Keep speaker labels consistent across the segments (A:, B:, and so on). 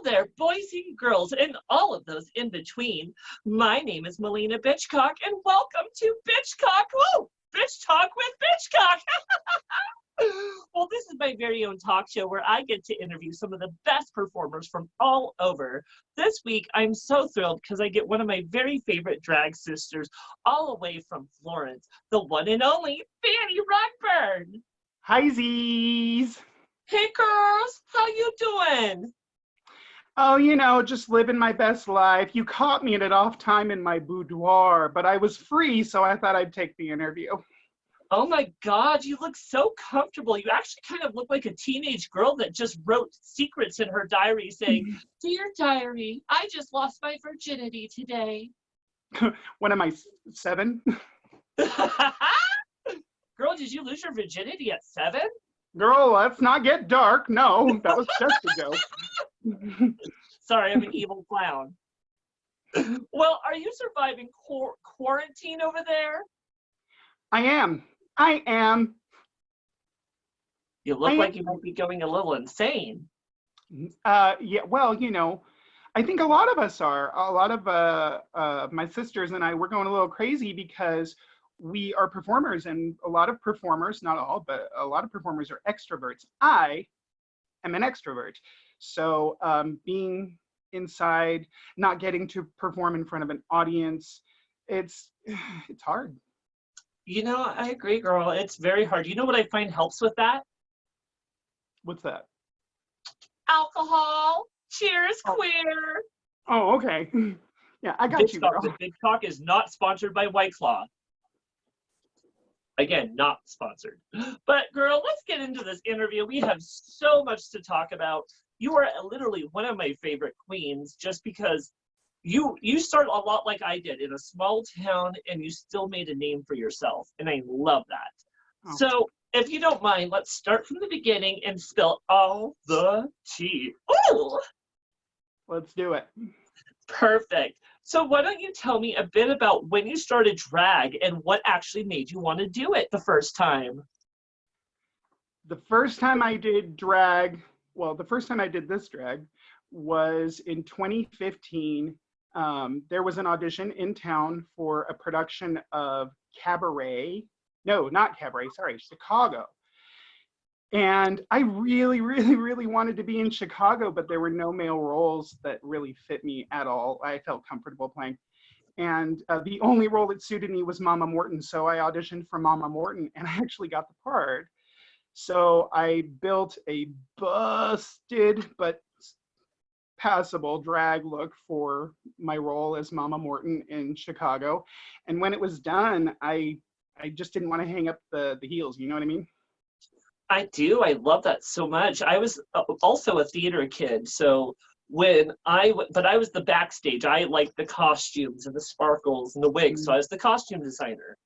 A: Hello there, boys and girls, and all of those in between. My name is Maliena Bitchcock, and welcome to Bitchcock. Woo! Bitch Talk with Bitchcock. Well, this is my very own talk show where I get to interview some of the best performers from all over. This week, I'm so thrilled because I get one of my very favorite drag sisters all the way from Florence, the one and only Fanny Rugburn.
B: Hi, Z's.
A: Hey, girls, how you doing?
B: Oh, you know, just living my best life. You caught me at an off time in my boudoir, but I was free, so I thought I'd take the interview.
A: Oh my God, you look so comfortable. You actually kind of look like a teenage girl that just wrote secrets in her diary saying, "Dear diary, I just lost my virginity today."
B: When am I, 7?
A: Girl, did you lose your virginity at 7?
B: Girl, let's not get dark. No, that was just a joke.
A: Sorry, I'm an evil clown. Well, are you surviving quarantine over there?
B: I am.
A: You look like you might be going a little insane.
B: Yeah, well, you know, I think a lot of us are. A lot of my sisters and I, we're going a little crazy because we are performers, and a lot of performers, not all, but a lot of performers are extroverts. I am an extrovert. So being inside, not getting to perform in front of an audience, it's hard.
A: You know, I agree, girl. It's very hard. You know what I find helps with that?
B: What's that?
A: Alcohol. Cheers, queer.
B: Oh, okay. Yeah, I got you, girl.
A: Bitchcock is not sponsored by White Claw. Again, not sponsored. But girl, let's get into this interview. We have so much to talk about. You are literally one of my favorite queens just because you start a lot like I did in a small town and you still made a name for yourself. And I love that. Oh. So if you don't mind, let's start from the beginning and spill all the tea. Ooh!
B: Let's do it.
A: Perfect. So why don't you tell me a bit about when you started drag and what actually made you want to do it the first time?
B: The first time I did drag, well, the first time I did this drag was in 2015. There was an audition in town for a production of Cabaret. No, not Cabaret, sorry, Chicago. And I really, really, really wanted to be in Chicago, but there were no male roles that really fit me at all. I felt comfortable playing. And the only role that suited me was Mama Morton. So I auditioned for Mama Morton and I actually got the part. So I built a busted but passable drag look for my role as Mama Morton in Chicago. And when it was done, I just didn't want to hang up the heels, you know what I mean?
A: I do. I love that so much. I was also a theater kid, so but I was the backstage. I liked the costumes and the sparkles and the wigs, so I was the costume designer.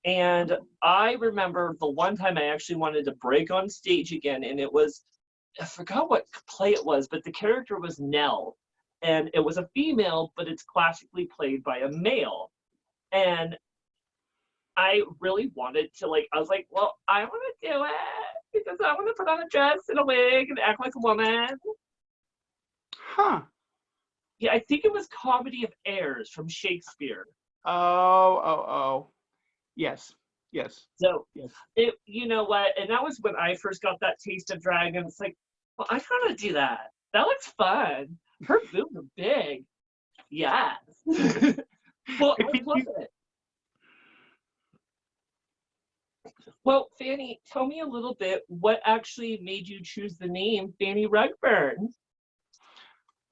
A: And I remember the one time I actually wanted to break on stage again, and it was, I forgot what play it was, but the character was Nell, and it was a female, but it's classically played by a male. And I really wanted to, I was like, well, I want to do it because I want to put on a dress and a wig and act like a woman.
B: Huh.
A: Yeah, I think it was Comedy of Errors from Shakespeare.
B: Oh. Yes.
A: So,
B: yes.
A: You know what? And that was when I first got that taste of drag, and it's like, well, I gotta do that. That looks fun. Her boobs are big. Yes. Well, I love it. Well, Fanny, tell me a little bit what actually made you choose the name Fanny Rugburn?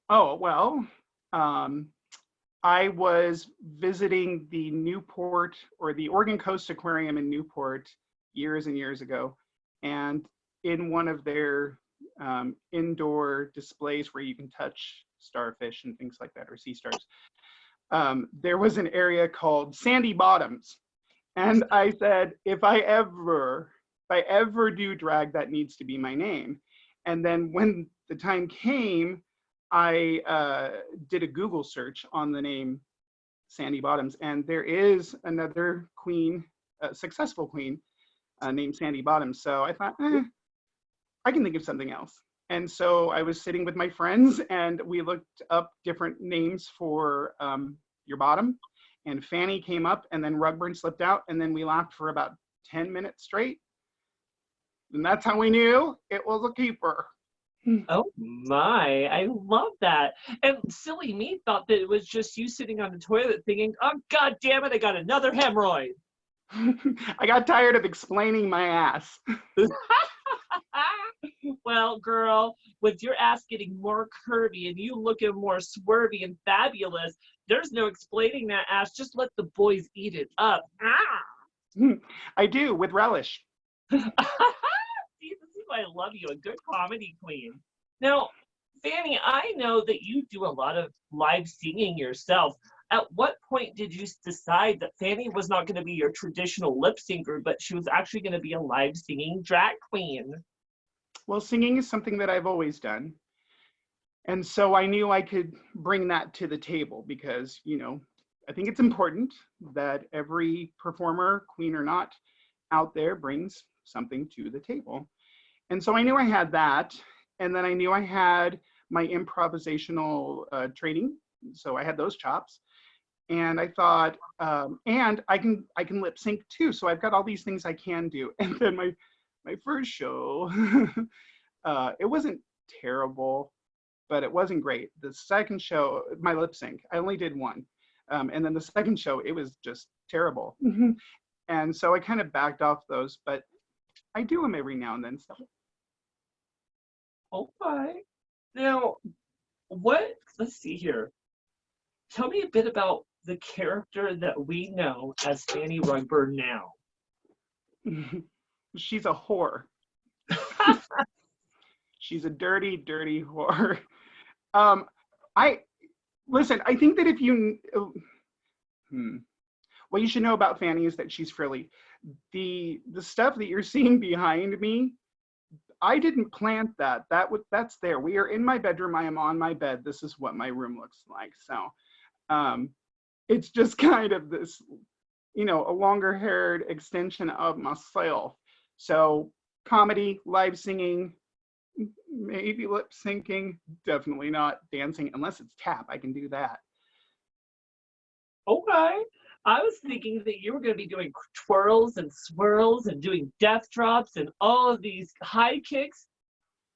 B: Oh, well, I was visiting the Newport or the Oregon Coast Aquarium in Newport years and years ago. And in one of their indoor displays where you can touch starfish and things like that, or sea stars, there was an area called Sandy Bottoms. And I said, if I ever do drag, that needs to be my name. And then when the time came, I did a Google search on the name Sandy Bottoms, and there is another queen, a successful queen named Sandy Bottoms. So I thought, I can think of something else. And so I was sitting with my friends and we looked up different names for your bottom. And Fanny came up and then rugburn slipped out. And then we laughed for about 10 minutes straight. And that's how we knew it was a keeper.
A: Oh my, I love that. And silly me thought that it was just you sitting on the toilet thinking, oh, God damn it, I got another hemorrhoid.
B: I got tired of explaining my ass.
A: Well, girl, with your ass getting more curvy and you looking more swervy and fabulous, there's no explaining that ass. Just let the boys eat it up. Ah!
B: I do, with relish.
A: See, this is why I love you, a good comedy queen. Now, Fanny, I know that you do a lot of live singing yourself. At what point did you decide that Fanny was not going to be your traditional lip syncer, but she was actually going to be a live singing drag queen?
B: Well, singing is something that I've always done. And so I knew I could bring that to the table because, you know, I think it's important that every performer, queen or not, out there brings something to the table. And so I knew I had that. And then I knew I had my improvisational training. So I had those chops. And I thought, and I can lip sync too. So I've got all these things I can do. And then my first show, it wasn't terrible, but it wasn't great. The second show, my lip sync, I only did one. And then the second show, it was just terrible. And so I kind of backed off those, but I do them every now and then. So.
A: Okay. Now, let's see here. Tell me a bit about the character that we know as Fanny Rugburn now.
B: She's a whore. She's a dirty, dirty whore. Listen, I think that if you, what you should know about Fanny is that she's frilly. The stuff that you're seeing behind me, I didn't plant that. That's there. We are in my bedroom. I am on my bed. This is what my room looks like. So, it's just kind of this, you know, a longer haired extension of myself. So comedy, live singing, maybe lip syncing, definitely not dancing unless it's tap. I can do that.
A: Okay. I was thinking that you were going to be doing twirls and swirls and doing death drops and all of these high kicks.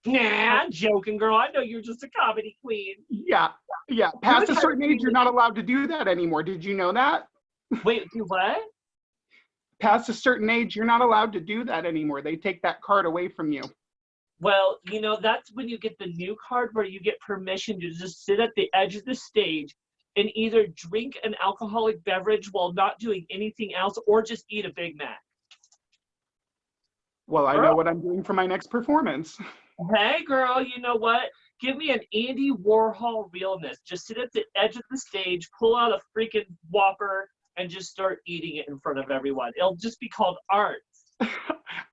A: Nah, I'm joking, girl. I know you're just a comedy queen.
B: Yeah. Past a certain age, you're not allowed to do that anymore. Did you know that?
A: Wait, do what?
B: Past a certain age, you're not allowed to do that anymore. They take that card away from you.
A: Well, you know, that's when you get the new card where you get permission to just sit at the edge of the stage and either drink an alcoholic beverage while not doing anything else or just eat a Big Mac.
B: Well, I know what I'm doing for my next performance.
A: Hey, girl, you know what? Give me an Andy Warhol realness. Just sit at the edge of the stage, pull out a freaking Whopper, and just start eating it in front of everyone. It'll just be called art.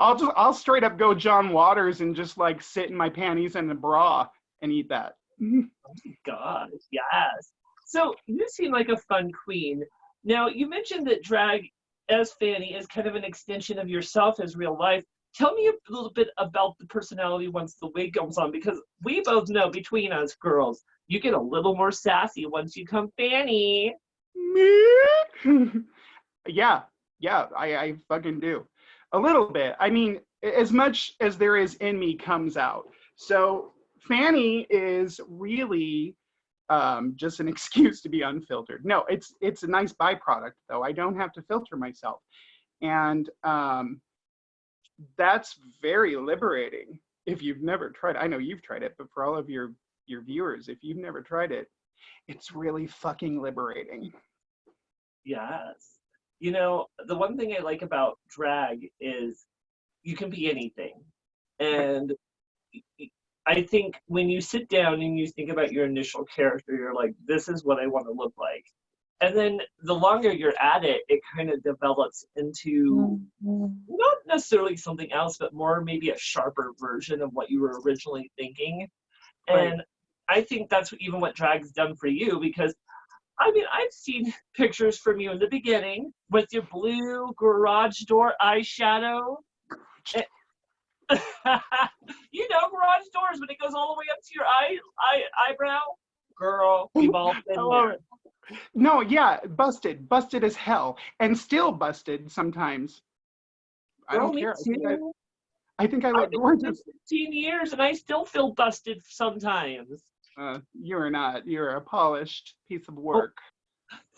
B: I'll straight up go John Waters and just like sit in my panties and a bra and eat that.
A: Oh my gosh, yes. So you seem like a fun queen. Now, you mentioned that drag as Fanny is kind of an extension of yourself as real life. Tell me a little bit about the personality once the wig comes on, because we both know between us girls, you get a little more sassy once you come Fanny.
B: Yeah, I fucking do. A little bit. I mean, as much as there is in me comes out. So Fanny is really just an excuse to be unfiltered. No, it's a nice byproduct though. I don't have to filter myself. And that's very liberating. If you've never tried, I know you've tried it, but for all of your viewers, if you've never tried it, it's really fucking liberating.
A: Yes. You know, the one thing I like about drag is you can be anything. And I think when you sit down and you think about your initial character, you're like, this is what I want to look like. And then the longer you're at it, it kind of develops into not necessarily something else, but more maybe a sharper version of what you were originally thinking.
B: Right.
A: And I think that's even what drag's done for you, because I mean, I've seen pictures from you in the beginning with your blue garage door eyeshadow. garage doors when it goes all the way up to your eyebrow. Girl, we've all
B: I
A: been
B: love
A: there.
B: it. No, yeah, busted as hell, and still busted sometimes. I
A: Girl,
B: don't
A: me
B: care.
A: too.
B: I think I
A: I've
B: look
A: been doing
B: gorgeous.
A: this 15 years and I still feel busted sometimes.
B: You're not. You're a polished piece of
A: Oh,
B: work.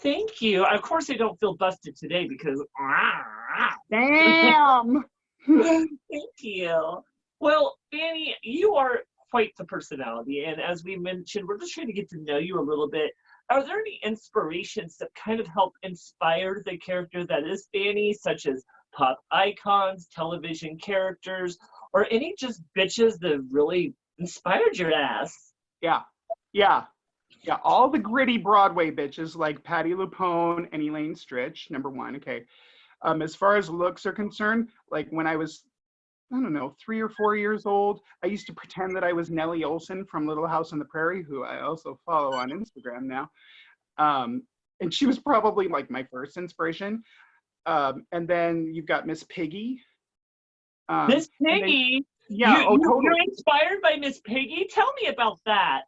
A: thank you. Of course, I don't feel busted today because.
B: Damn.
A: Thank you. Well, Fanny, you are quite the personality. And as we mentioned, we're just trying to get to know you a little bit. Are there any inspirations that kind of help inspire the character that is Fanny, such as pop icons, television characters, or any just bitches that really inspired your ass?
B: Yeah, yeah, yeah. All the gritty Broadway bitches like Patti LuPone and Elaine Stritch, number one. Okay. As far as looks are concerned, like when I was, I don't know, 3 or 4 years old, I used to pretend that I was Nellie Olson from Little House on the Prairie, who I also follow on Instagram now. Um, and she was probably like my first inspiration. And then you've got Miss Piggy.
A: Miss
B: And then,
A: Piggy,
B: yeah, oh,
A: you're
B: totally.
A: inspired by Miss Piggy? Tell me about that.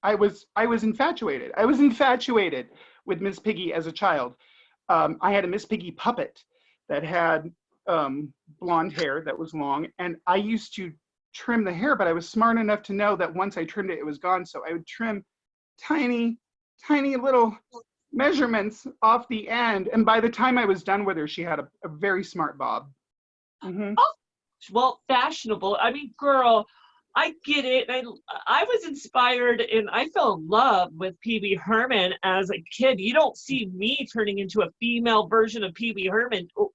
B: I was infatuated. I was infatuated with Miss Piggy as a child. I had a Miss Piggy puppet that had blonde hair that was long, and I used to trim the hair, but I was smart enough to know that once I trimmed it, it was gone. So I would trim tiny, tiny little measurements off the end. And by the time I was done with her, she had a very smart bob. Mm-hmm.
A: Oh, well, fashionable. I mean, girl, I get it. I was inspired and I fell in love with Pee Wee Herman as a kid. You don't see me turning into a female version of Pee Wee Herman. Oh,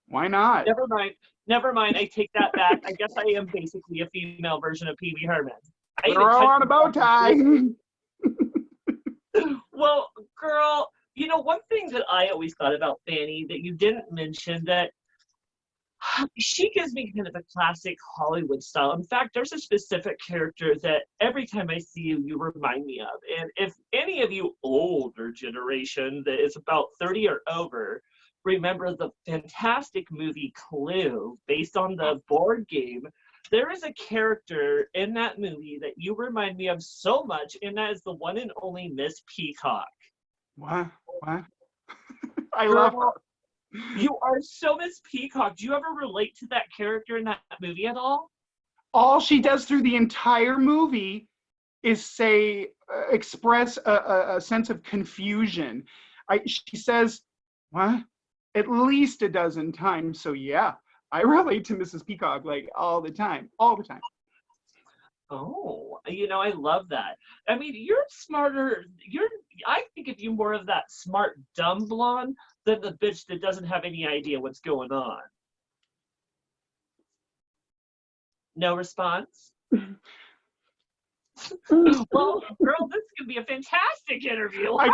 B: Why not?
A: never mind. Never mind. I take that back. I guess I am basically a female version of Pee Wee Herman. I
B: Put
A: even
B: her all
A: touched
B: on a bow tie.
A: Well, girl, one thing that I always thought about Fanny that you didn't mention that she gives me kind of a classic Hollywood style. In fact, there's a specific character that every time I see you, you remind me of. And if any of you older generation that is about 30 or over remember the fantastic movie Clue, based on the board game, there is a character in that movie that you remind me of so much, and that is the one and only Miss Peacock.
B: What? What? I
A: Girl,
B: love her.
A: you are so Miss Peacock. Do you ever relate to that character in that movie at all?
B: All she does through the entire movie is express a sense of confusion. She says, what? At least a dozen times. So yeah, I relate to Mrs. Peacock like all the time, all the time.
A: Oh, I love that. I mean, you're smarter. I think of you more of that smart, dumb blonde than the bitch that doesn't have any idea what's going on. No response? Well, girl, this could be a fantastic interview.
B: I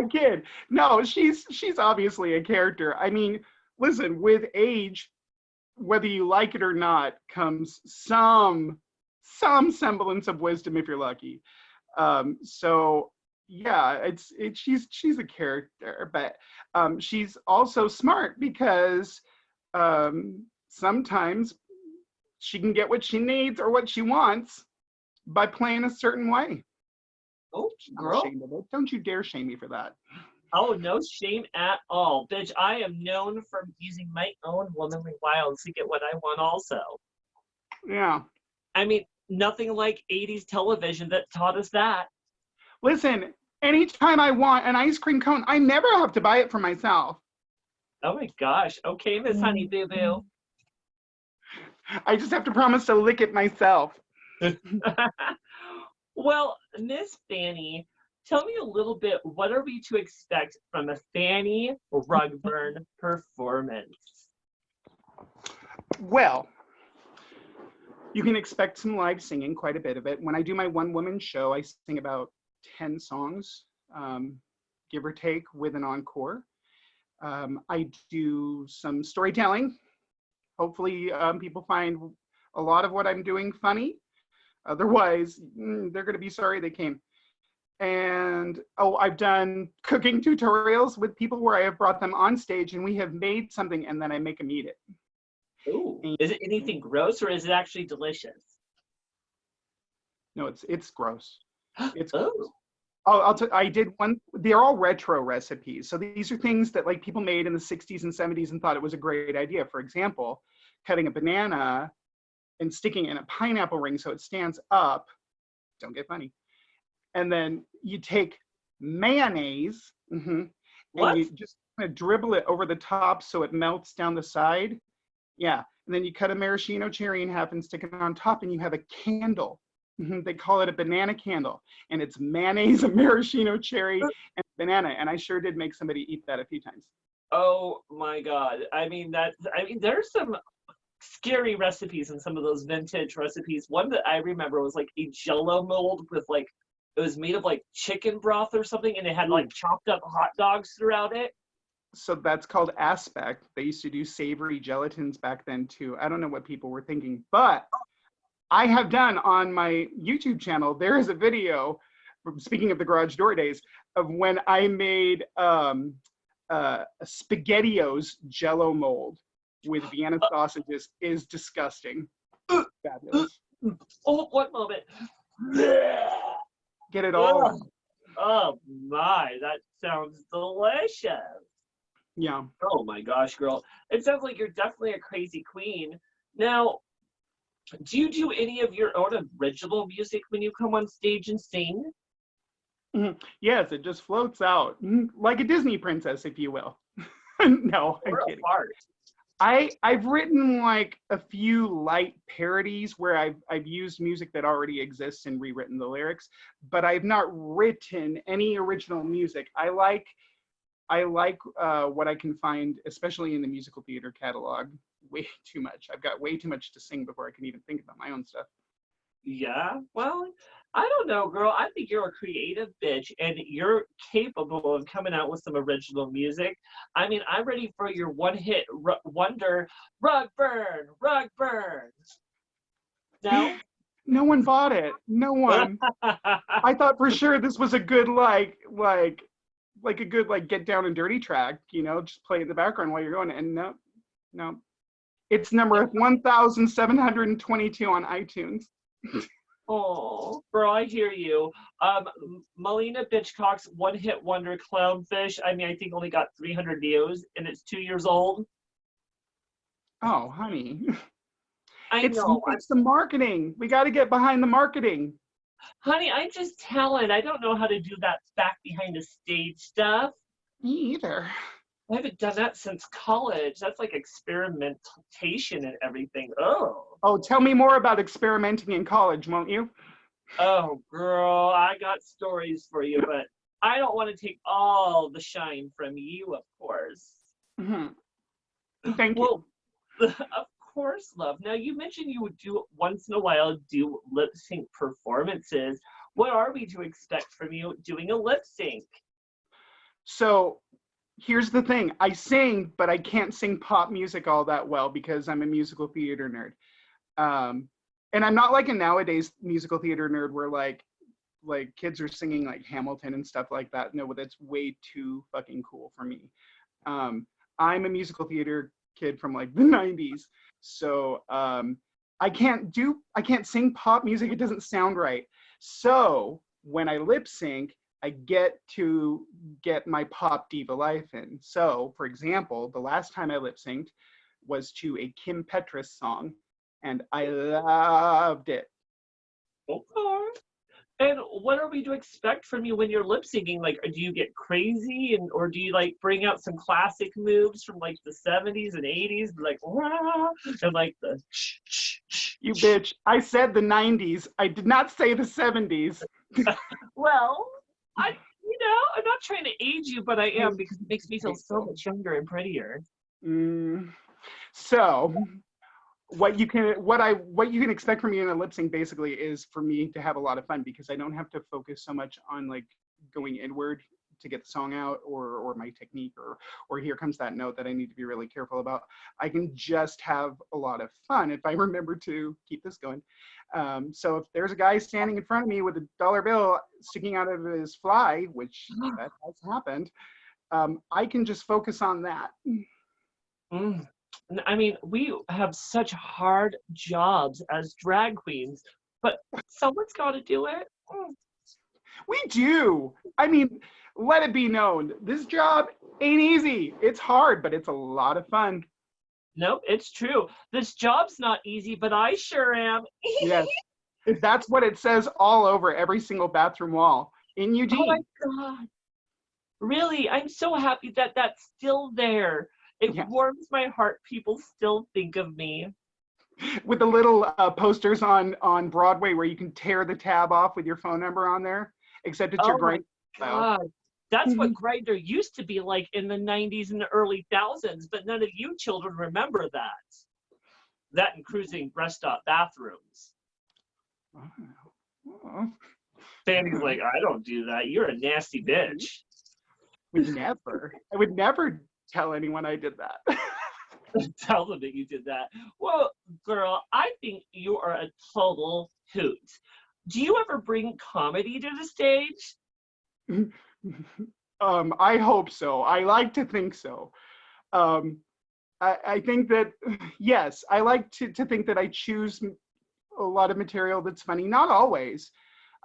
B: kid. No, she's obviously a character. I mean, listen, with age, whether you like it or not, comes some semblance of wisdom if you're lucky. So yeah, she's a character, but she's also smart because sometimes she can get what she needs or what she wants by playing a certain way.
A: Oh,
B: I'm
A: girl.
B: ashamed of it. Don't you dare shame me for that.
A: Oh, no shame at all. Bitch, I am known for using my own womanly wiles to get what I want also.
B: Yeah.
A: I mean, nothing like 80s television that taught us that.
B: Listen, anytime I want an ice cream cone, I never have to buy it for myself.
A: Oh my gosh. Okay, Miss Honey Boo Boo.
B: I just have to promise to lick it myself.
A: Well, Miss Fanny, tell me a little bit, what are we to expect from a Fanny rugburn performance?
B: Well, you can expect some live singing, quite a bit of it. When I do my one-woman show, I sing about 10 songs, give or take, with an encore. I do some storytelling. Hopefully, people find a lot of what I'm doing funny. Otherwise, they're going to be sorry they came. And I've done cooking tutorials with people where I have brought them on stage and we have made something and then I make them eat it.
A: Ooh,
B: And
A: is it anything gross or is it actually delicious?
B: no, it's gross. It's
A: Oh,
B: I did one. They're all retro recipes. So these are things that like people made in the 60s and 70s and thought it was a great idea. For example, cutting a banana and sticking it in a pineapple ring so it stands up. Don't get funny. And then you take mayonnaise and
A: what?
B: you just kind of dribble it over the top so it melts down the side. Yeah. And then you cut a maraschino cherry in half and stick it on top, and you have a candle. They call it a banana candle. And it's mayonnaise, a maraschino cherry, and banana. And I sure did make somebody eat that a few times.
A: Oh my God. I mean, there's some scary recipes in some of those vintage recipes. One that I remember was like a jello mold with like, it was made of like chicken broth or something, and it had like
B: Ooh.
A: chopped up hot dogs throughout it.
B: So that's called aspect. They used to do savory gelatins back then too. I don't know what people were thinking, but I have done on my YouTube channel, there is a video, speaking of the garage door days, of when I made SpaghettiOs Jello mold with Vienna sausages. Is disgusting. Fabulous.
A: Oh, one moment.
B: Get it all.
A: Oh, oh my, that sounds delicious.
B: Yeah.
A: Oh my gosh, girl. It sounds like you're definitely a crazy queen. Now, do you do any of your own original music when you come on stage and sing?
B: Yes, it just floats out like a Disney princess, if you will. No, I'm
A: Or a
B: kidding.
A: fart?
B: I've written like a few light parodies where I've used music that already exists and rewritten the lyrics, but I've not written any original music. I like what I can find, especially in the musical theater catalog, way too much. I've got way too much to sing before I can even think about my own stuff.
A: Yeah, well, I don't know, girl. I think you're a creative bitch and you're capable of coming out with some original music. I mean, I'm ready for your one hit wonder, rug burn, rug burn. No?
B: No one bought it. No one. I thought for sure this was a good like a good like get down and dirty track, just play in the background while you're going. And no, no. It's number 1,722 on iTunes.
A: Oh, girl, I hear you. Maliena Bitchcock's one hit wonder clownfish. I mean, I think only got 300 views and it's 2 years old.
B: Oh, honey.
A: I
B: It's
A: know.
B: it's the marketing. We got to get behind the marketing.
A: Honey, I'm just talent. I don't know how to do that back behind the stage stuff.
B: Me either.
A: I haven't done that since college. That's like experimentation and everything. Oh.
B: Oh, tell me more about experimenting in college, won't you?
A: Oh, girl, I got stories for you, but I don't want to take all the shine from you, of course.
B: Thank
A: Well,
B: you.
A: of course, love. Now, you mentioned you would do once in a while do lip sync performances. What are we to expect from you doing a lip sync?
B: So here's the thing. I sing, but I can't sing pop music all that well because I'm a musical theater nerd. And I'm not like a nowadays musical theater nerd where like kids are singing like Hamilton and stuff like that. No, that's way too fucking cool for me. I'm a musical theater kid from like the 90s. So I can't sing pop music. It doesn't sound right. So when I lip sync, I get to get my pop diva life in. So for example, the last time I lip synced was to a Kim Petras song, and I loved it.
A: Okay. And what are we to expect from you when you're lip syncing? Like, do you get crazy, and or do you like bring out some classic moves from like the 70s and 80s, like rah, and like the
B: You bitch. I said the 90s. I did not say the 70s.
A: well, I'm not trying to age you, but I am because it makes me feel so much younger and prettier.
B: So what you can expect from me in a lip sync basically is for me to have a lot of fun because I don't have to focus so much on like going inward to get the song out or my technique or here comes that note that I need to be really careful about. I can just have a lot of fun if I remember to keep this going. So if there's a guy standing in front of me with a dollar bill sticking out of his fly, which that has happened, I can just focus on that.
A: I mean, we have such hard jobs as drag queens, but someone's got to do it. Mm.
B: We do. I mean, let it be known, this job ain't easy. It's hard, but it's a lot of fun.
A: Nope, it's true. This job's not easy, but I sure am.
B: Yes. That's what it says all over every single bathroom wall in
A: Oh my
B: Eugene.
A: God. Really, I'm so happy that that's still there. It
B: Yeah.
A: warms my heart. People still think of me.
B: With the little posters on Broadway where you can tear the tab off with your phone number on there, except it's your
A: Oh my
B: grind file.
A: God. That's what Grindr used to be like in the 90s and the early thousands, but none of you children remember that. That and cruising rest stop bathrooms.
B: Oh.
A: Fanny's like, I don't do that. You're a nasty bitch.
B: I would never tell anyone I did that.
A: Tell them that you did that. Well, girl, I think you are a total hoot. Do you ever bring comedy to the stage?
B: I hope so. I like to think so. I think that, yes, I like to think that I choose a lot of material that's funny. Not always.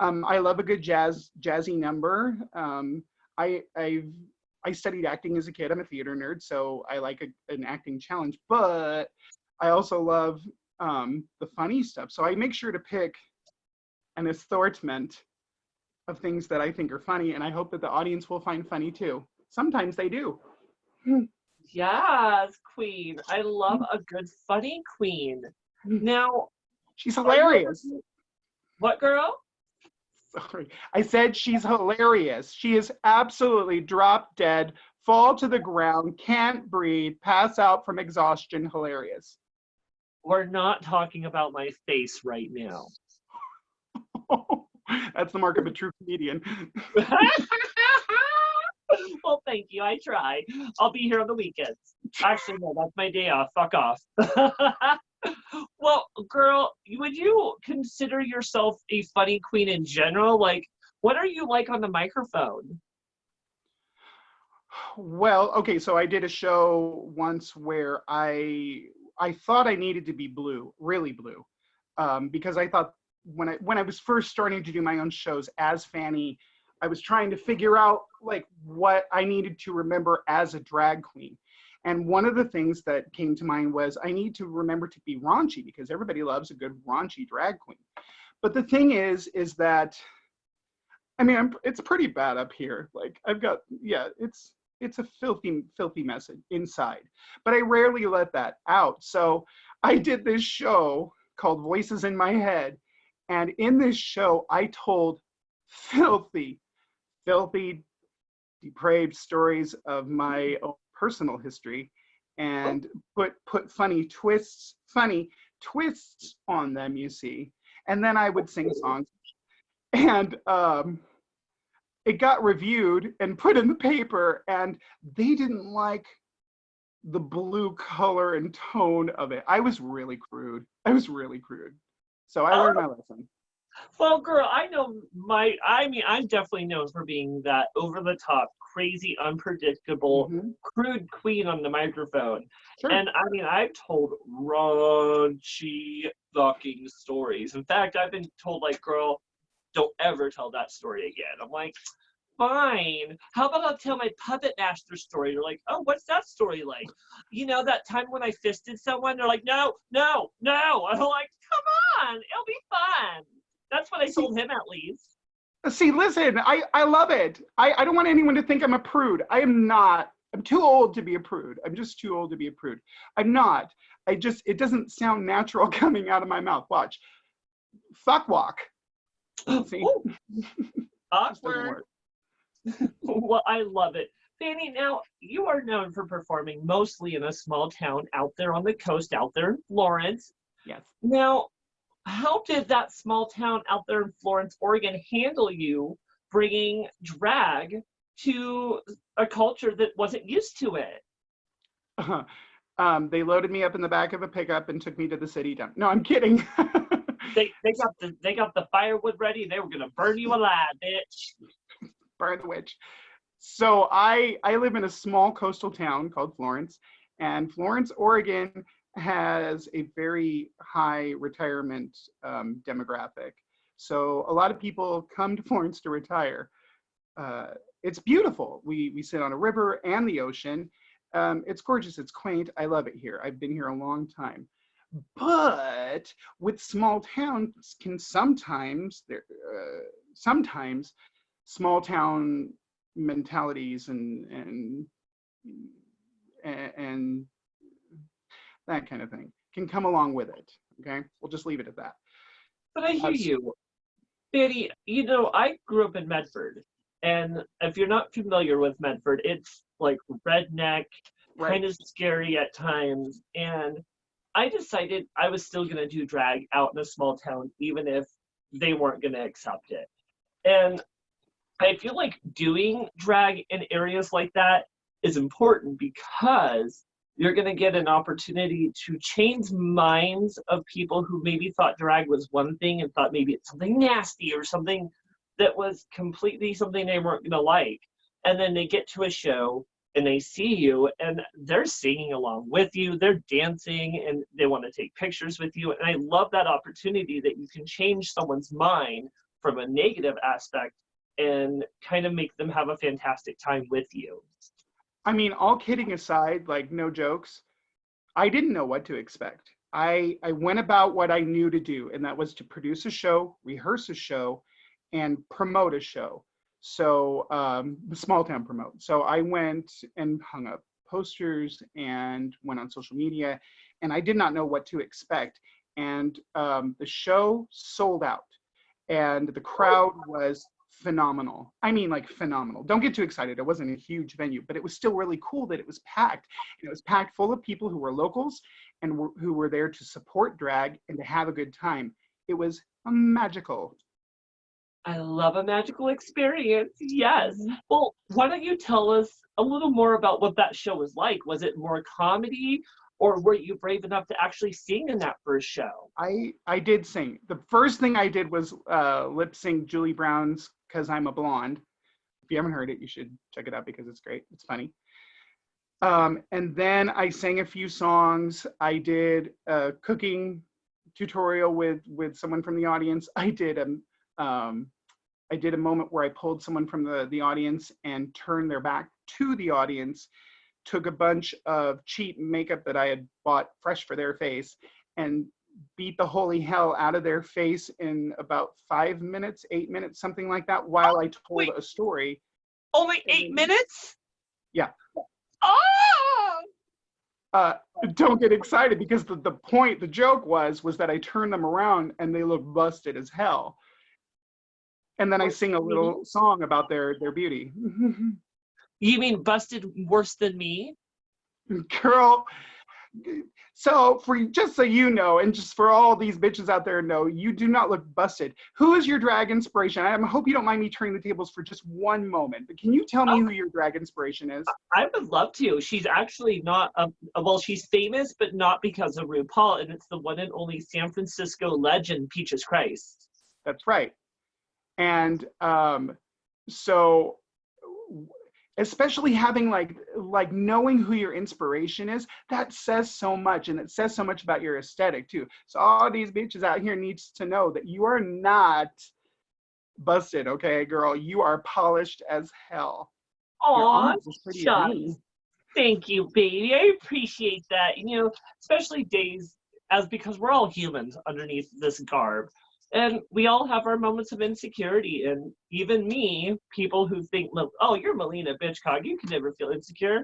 B: I love a good jazzy number. I studied acting as a kid. I'm a theater nerd, so I like an acting challenge. But I also love the funny stuff. So I make sure to pick an assortment of things that I think are funny, and I hope that the audience will find funny too. Sometimes they do.
A: Yes, queen. I love a good funny queen. Now,
B: She's
A: are you
B: hilarious.
A: what, girl?
B: Sorry. I said she's hilarious. She is absolutely drop dead, fall to the ground, can't breathe, pass out from exhaustion, hilarious.
A: We're not talking about my face right now.
B: That's the mark of a true comedian.
A: Well, thank you. I try. I'll be here on the weekends. Actually, no, that's my day off. Fuck off. Well, girl, would you consider yourself a funny queen in general? Like, what are you like on the microphone?
B: Well, okay, so I did a show once where I thought I needed to be blue, really blue, because I thought when I was first starting to do my own shows as Fanny, I was trying to figure out like what I needed to remember as a drag queen. And one of the things that came to mind was I need to remember to be raunchy because everybody loves a good raunchy drag queen. But the thing is that, I mean, it's pretty bad up here. Like I've got, yeah, it's a filthy mess inside, but I rarely let that out. So I did this show called Voices in My Head. And in this show, I told filthy, depraved stories of my own personal history and put funny twists on them, you see. And then I would sing songs. And it got reviewed and put in the paper, and they didn't like the blue color and tone of it. I was really crude. So I learned my lesson.
A: Well, girl, I mean, I'm definitely known for being that over the top, crazy, unpredictable, crude queen on the microphone.
B: Sure.
A: And I mean, I've told raunchy fucking stories. In fact, I've been told, like, girl, don't ever tell that story again. I'm like, fine. How about I'll tell my puppet master story? They're like, oh, what's that story like? You know, that time when I fisted someone? They're like, no. I'm like, come on, it'll be fun. That's what I told him at least.
B: See, listen, I love it. I don't want anyone to think I'm a prude. I am not. I'm too old to be a prude. I'm just too old to be a prude. I'm not. It doesn't sound natural coming out of my mouth. Watch. Fuck walk. See?
A: Awkward. Well, I love it. Fanny, now, you are known for performing mostly in a small town out there on the coast, out there in Florence.
B: Yes.
A: Now, how did that small town out there in Florence, Oregon handle you bringing drag to a culture that wasn't used to it?
B: They loaded me up in the back of a pickup and took me to the city dump. No, I'm kidding.
A: They got the firewood ready. They were gonna burn you alive, bitch.
B: Burn the witch. So I live in a small coastal town called Florence, And Florence, Oregon has a very high retirement demographic. So a lot of people come to Florence to retire. It's beautiful. We sit on a river and the ocean. It's gorgeous. It's quaint. I love it here. I've been here a long time. But with small towns can sometimes sometimes small town mentalities and that kind of thing can come along with it. Okay, we'll just leave it at that.
A: But I hear you. Fanny, you know, I grew up in Medford, and if you're not familiar with Medford, it's like redneck,
B: Right.
A: kind of scary at times, and I decided I was still going to do drag out in a small town, even if they weren't going to accept it. And I feel like doing drag in areas like that is important because you're going to get an opportunity to change minds of people who maybe thought drag was one thing and thought maybe it's something nasty or something that was completely something they weren't going to like. And then they get to a show and they see you and they're singing along with you, they're dancing, and they want to take pictures with you. And I love that opportunity that you can change someone's mind from a negative aspect and kind of make them have a fantastic time with you.
B: I mean, all kidding aside, like no jokes, I didn't know what to expect. I went about what I knew to do, and that was to produce a show, rehearse a show, and promote a show. So the small town promote. So I went and hung up posters and went on social media, and I did not know what to expect. And the show sold out, and the crowd was phenomenal. I mean, like phenomenal. Don't get too excited. It wasn't a huge venue, but it was still really cool that it was packed. And it was packed full of people who were locals and who were there to support drag and to have a good time. It was magical.
A: I love a magical experience. Yes. Well, why don't you tell us a little more about what that show was like? Was it more comedy, or were you brave enough to actually sing in that first show?
B: I did sing. The first thing I did was lip sync Julie Brown's "'Cause I'm a Blonde." If you haven't heard it, you should check it out because it's great. It's funny. And then I sang a few songs. I did a cooking tutorial with someone from the audience. I did a moment where I pulled someone from the audience and turned their back to the audience, took a bunch of cheap makeup that I had bought fresh for their face, and beat the holy hell out of their face in about 5 minutes, 8 minutes, something like that, while I told a story.
A: Only 8 minutes?
B: Yeah.
A: Oh!
B: Don't get excited, because the joke was that I turned them around and they looked busted as hell. And then I sing a little song about their beauty.
A: You mean busted worse than me?
B: Girl, so just so you know, and just for all these bitches out there know, you do not look busted. Who is your drag inspiration? I hope you don't mind me turning the tables for just one moment, but can you tell me who your drag inspiration is?
A: I would love to. She's actually not, well, she's famous, but not because of RuPaul, and it's the one and only San Francisco legend, Peaches Christ.
B: That's right. And so especially having like knowing who your inspiration is, that says so much, and it says so much about your aesthetic too. So all these bitches out here needs to know that you are not busted, okay, girl? You are polished as hell.
A: Aw, thank you, baby. I appreciate that. You know, especially days because we're all humans underneath this garb. And we all have our moments of insecurity. And even me, people who think, oh, you're Maliena Bitchcock, you can never feel insecure.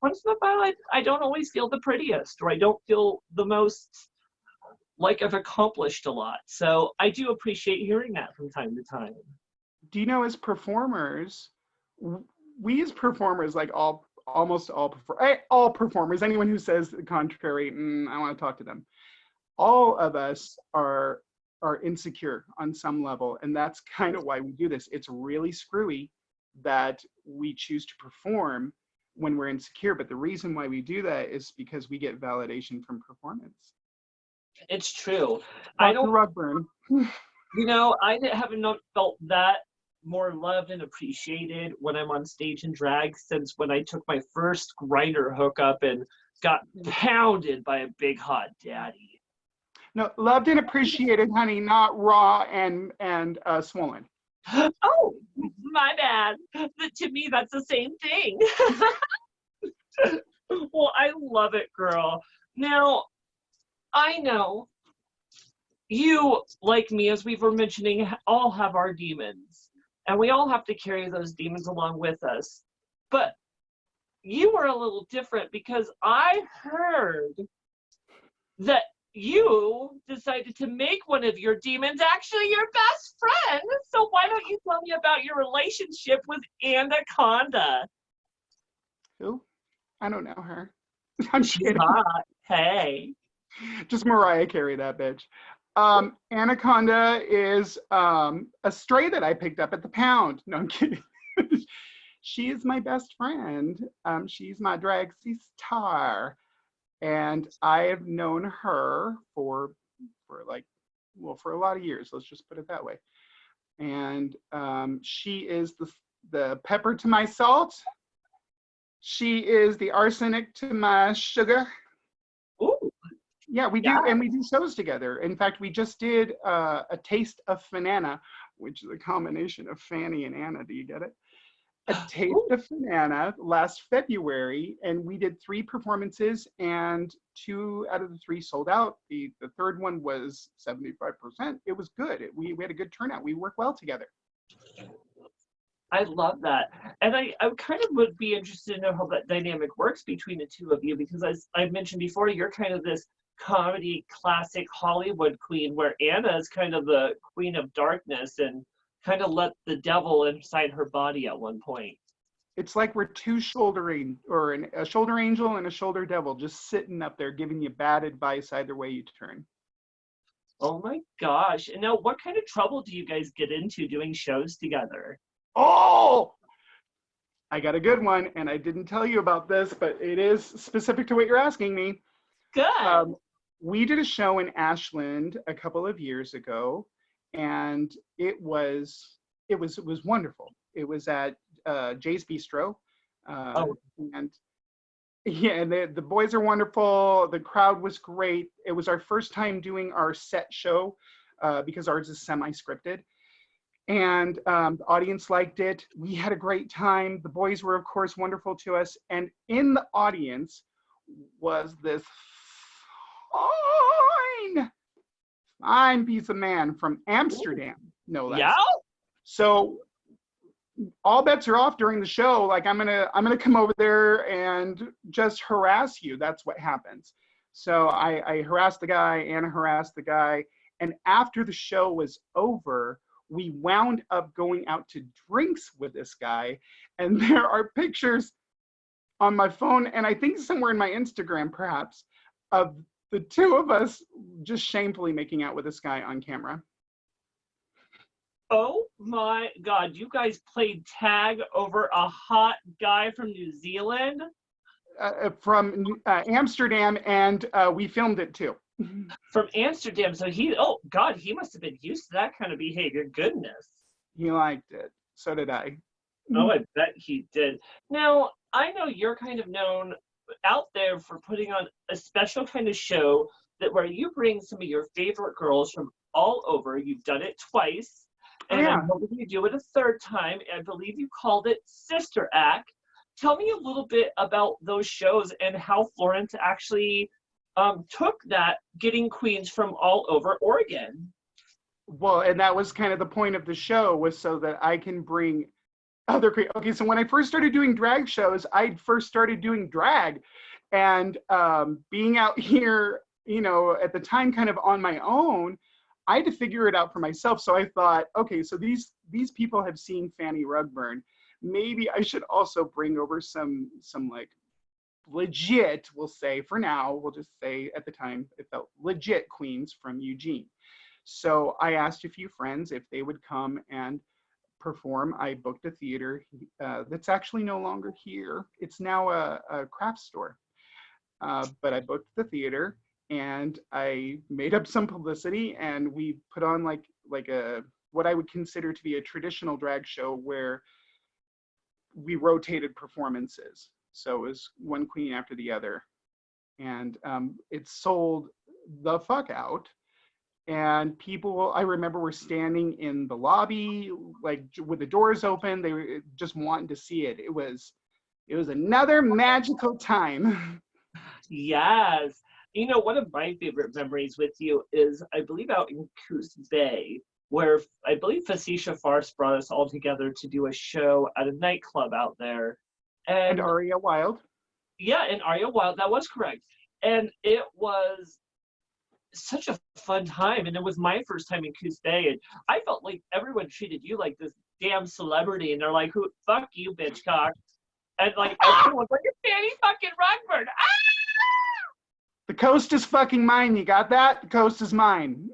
A: Once in a while, I don't always feel the prettiest, or I don't feel the most like I've accomplished a lot. So I do appreciate hearing that from time to time.
B: Do you know, as performers, we as performers, like almost all performers, anyone who says the contrary, I want to talk to them. All of us are insecure on some level, and that's kind of why we do this. It's really screwy that we choose to perform when we're insecure, but the reason why we do that is because we get validation from performance.
A: It's true.
B: I don't rugburn.
A: You know, I haven't felt that more loved and appreciated when I'm on stage in drag since when I took my first grinder hookup and got pounded by a big hot daddy.
B: No, loved and appreciated, honey, not raw and swollen.
A: Oh, my bad. But to me, that's the same thing. Well, I love it, girl. Now, I know you, like me, as we were mentioning, all have our demons. And we all have to carry those demons along with us. But you are a little different because I heard that you decided to make one of your demons actually your best friend. So why don't you tell me about your relationship with Anaconda?
B: Who? I don't know her. I'm
A: She's
B: kidding.
A: hot. Hey.
B: Just Mariah Carey, that bitch. Anaconda is a stray that I picked up at the pound. No, I'm kidding. She is my best friend. She's my drag sister. And I have known her for like, well, for a lot of years. Let's just put it that way. And she is the pepper to my salt. She is the arsenic to my sugar.
A: Ooh.
B: Yeah, we do, and we do shows together. In fact, we just did a taste of Fanana, which is a combination of Fanny and Anna. Do you get it? A taste of Fanana last February, and we did 3 performances, and 2 out of the 3 sold out. The third one was 75%. It was good. We had a good turnout. We work well together.
A: I love that. And I kind of would be interested to know how that dynamic works between the two of you, because as I mentioned before, you're kind of this comedy classic Hollywood queen, where Anna is kind of the queen of darkness and kind of let the devil inside her body at one point.
B: It's like we're 2 shouldering, or a shoulder angel and a shoulder devil, just sitting up there giving you bad advice either way you turn.
A: Oh my gosh. And now what kind of trouble do you guys get into doing shows together?
B: Oh, I got a good one, and I didn't tell you about this, but it is specific to what you're asking me.
A: Good.
B: We did a show in Ashland a couple of years ago, and it was wonderful. It was at Jay's Bistro, and yeah, and the boys are wonderful. The crowd was great. It was our first time doing our set show because ours is semi-scripted. And the audience liked it. We had a great time. The boys were, of course, wonderful to us. And in the audience was this fine piece of man from Amsterdam, no less.
A: Yeah.
B: So all bets are off during the show. Like, I'm gonna come over there and just harass you. That's what happens. So I harassed the guy, Anna harassed the guy, and after the show was over, we wound up going out to drinks with this guy, and there are pictures on my phone, and I think somewhere in my Instagram perhaps, of the 2 of us just shamefully making out with this guy on camera.
A: Oh my God, you guys played tag over a hot guy from New Zealand?
B: From Amsterdam, and we filmed it too.
A: From Amsterdam, so oh God, he must have been used to that kind of behavior. Goodness.
B: He liked it. So did I.
A: Oh, I bet he did. Now, I know you're kind of known out there for putting on a special kind of show that where you bring some of your favorite girls from all over. You've done it twice, and I'm hoping you do it a 3rd time. I believe you called it Sister Act. Tell me a little bit about those shows and how Florence actually took that, getting queens from all over Oregon.
B: Well, and that was kind of the point of the show, was so that I can bring other okay, so when I first started doing drag shows, I first started doing drag, and being out here, you know, at the time kind of on my own, I had to figure it out for myself. So I thought, okay, so these people have seen Fanny Rugburn. Maybe I should also bring over some like legit, we'll say for now, we'll just say at the time it felt legit queens from Eugene. So I asked a few friends if they would come and perform. I booked a theater that's actually no longer here. It's now a craft store. But I booked the theater, and I made up some publicity, and we put on like a what I would consider to be a traditional drag show where we rotated performances. So it was one queen after the other. and it sold the fuck out. And people, I remember, were standing in the lobby, like with the doors open. They were just wanting to see it. It was another magical time.
A: Yes. You know, one of my favorite memories with you is, I believe, out in Coos Bay, where I believe Facetious Farce brought us all together to do a show at a nightclub out there.
B: And
A: And
B: Aria Wild.
A: yeah, in Aria Wild, that was correct. And it was such a fun time. And it was my first time in Coos Bay. And I felt like everyone treated you like this damn celebrity. And they're like, "Who, fuck you, bitchcock." And like, everyone was like, "It's Fanny fucking Rugburn."
B: The coast is fucking mine. You got that? The coast is mine.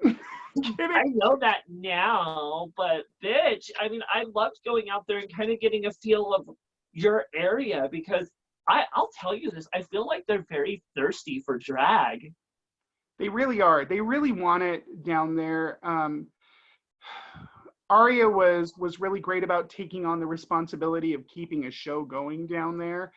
A: I know that now, but bitch, I mean, I loved going out there and kind of getting a feel of your area, because I'll tell you this, I feel like they're very thirsty for drag.
B: They really are. They really want it down there. Aria was really great about taking on the responsibility of keeping a show going down there.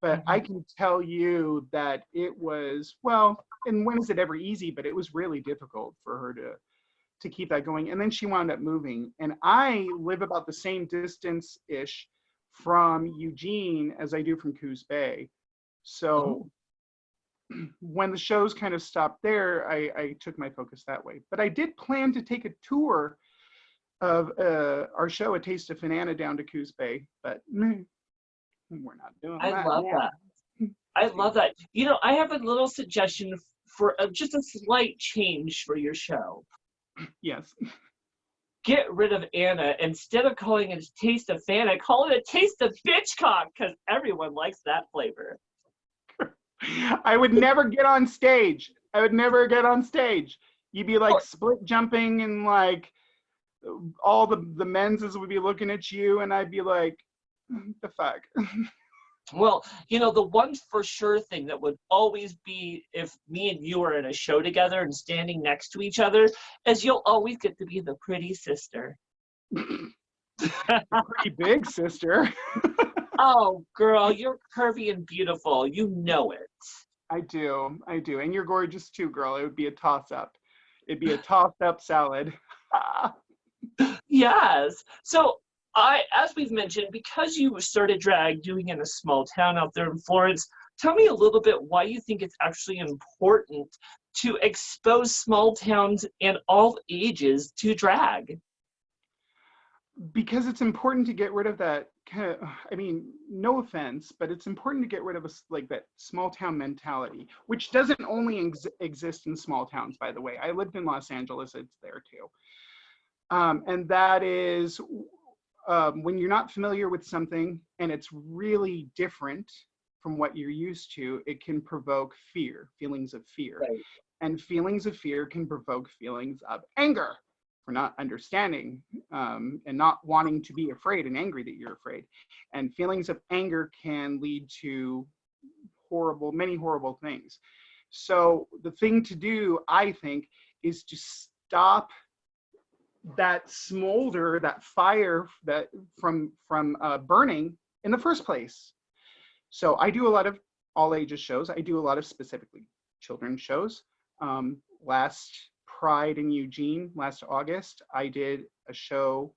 B: But I can tell you that it was, well, and when is it ever easy? But it was really difficult for her to keep that going. And then she wound up moving. And I live about the same distance-ish from Eugene as I do from Coos Bay. So when the shows kind of stopped there, I took my focus that way. But I did plan to take a tour of our show, A Taste of Banana, down to Coos Bay, but we're not doing
A: I
B: that
A: love
B: now.
A: that. I love that. You know, I have a little suggestion for just a slight change for your show.
B: Yes.
A: Get rid of Anna. Instead of calling it A Taste of Fanta, call it A Taste of Bitchcock, because everyone likes that flavor.
B: I would never get on stage. I would never get on stage. You'd be like split jumping, and like all the menses would be looking at you, and I'd be like, the fuck.
A: Well, you know, the one for sure thing that would always be if me and you were in a show together and standing next to each other is you'll always get to be the pretty sister.
B: Pretty big sister.
A: Oh, girl, you're curvy and beautiful. You know it.
B: I do. And you're gorgeous too, girl. It would be a toss-up. It'd be a tossed-up salad.
A: Yes. So as we've mentioned, because you started drag doing in a small town out there in Florence, tell me a little bit why you think it's actually important to expose small towns and all ages to drag.
B: Because it's important to get rid of that kind of, I mean, no offense, but it's important to get rid of like that small town mentality, which doesn't only exist in small towns, by the way. I lived in Los Angeles, it's there too. And that is when you're not familiar with something and it's really different from what you're used to, it can provoke feelings of fear.
A: Right.
B: And feelings of fear can provoke feelings of anger for not understanding and not wanting to be afraid and angry that you're afraid. And feelings of anger can lead to many horrible things. So the thing to do, I think, is to stop that smolder, that fire that from burning in the first place. So I do a lot of all ages shows. I do a lot of specifically children's shows. Last Pride in Eugene, last August, I did a show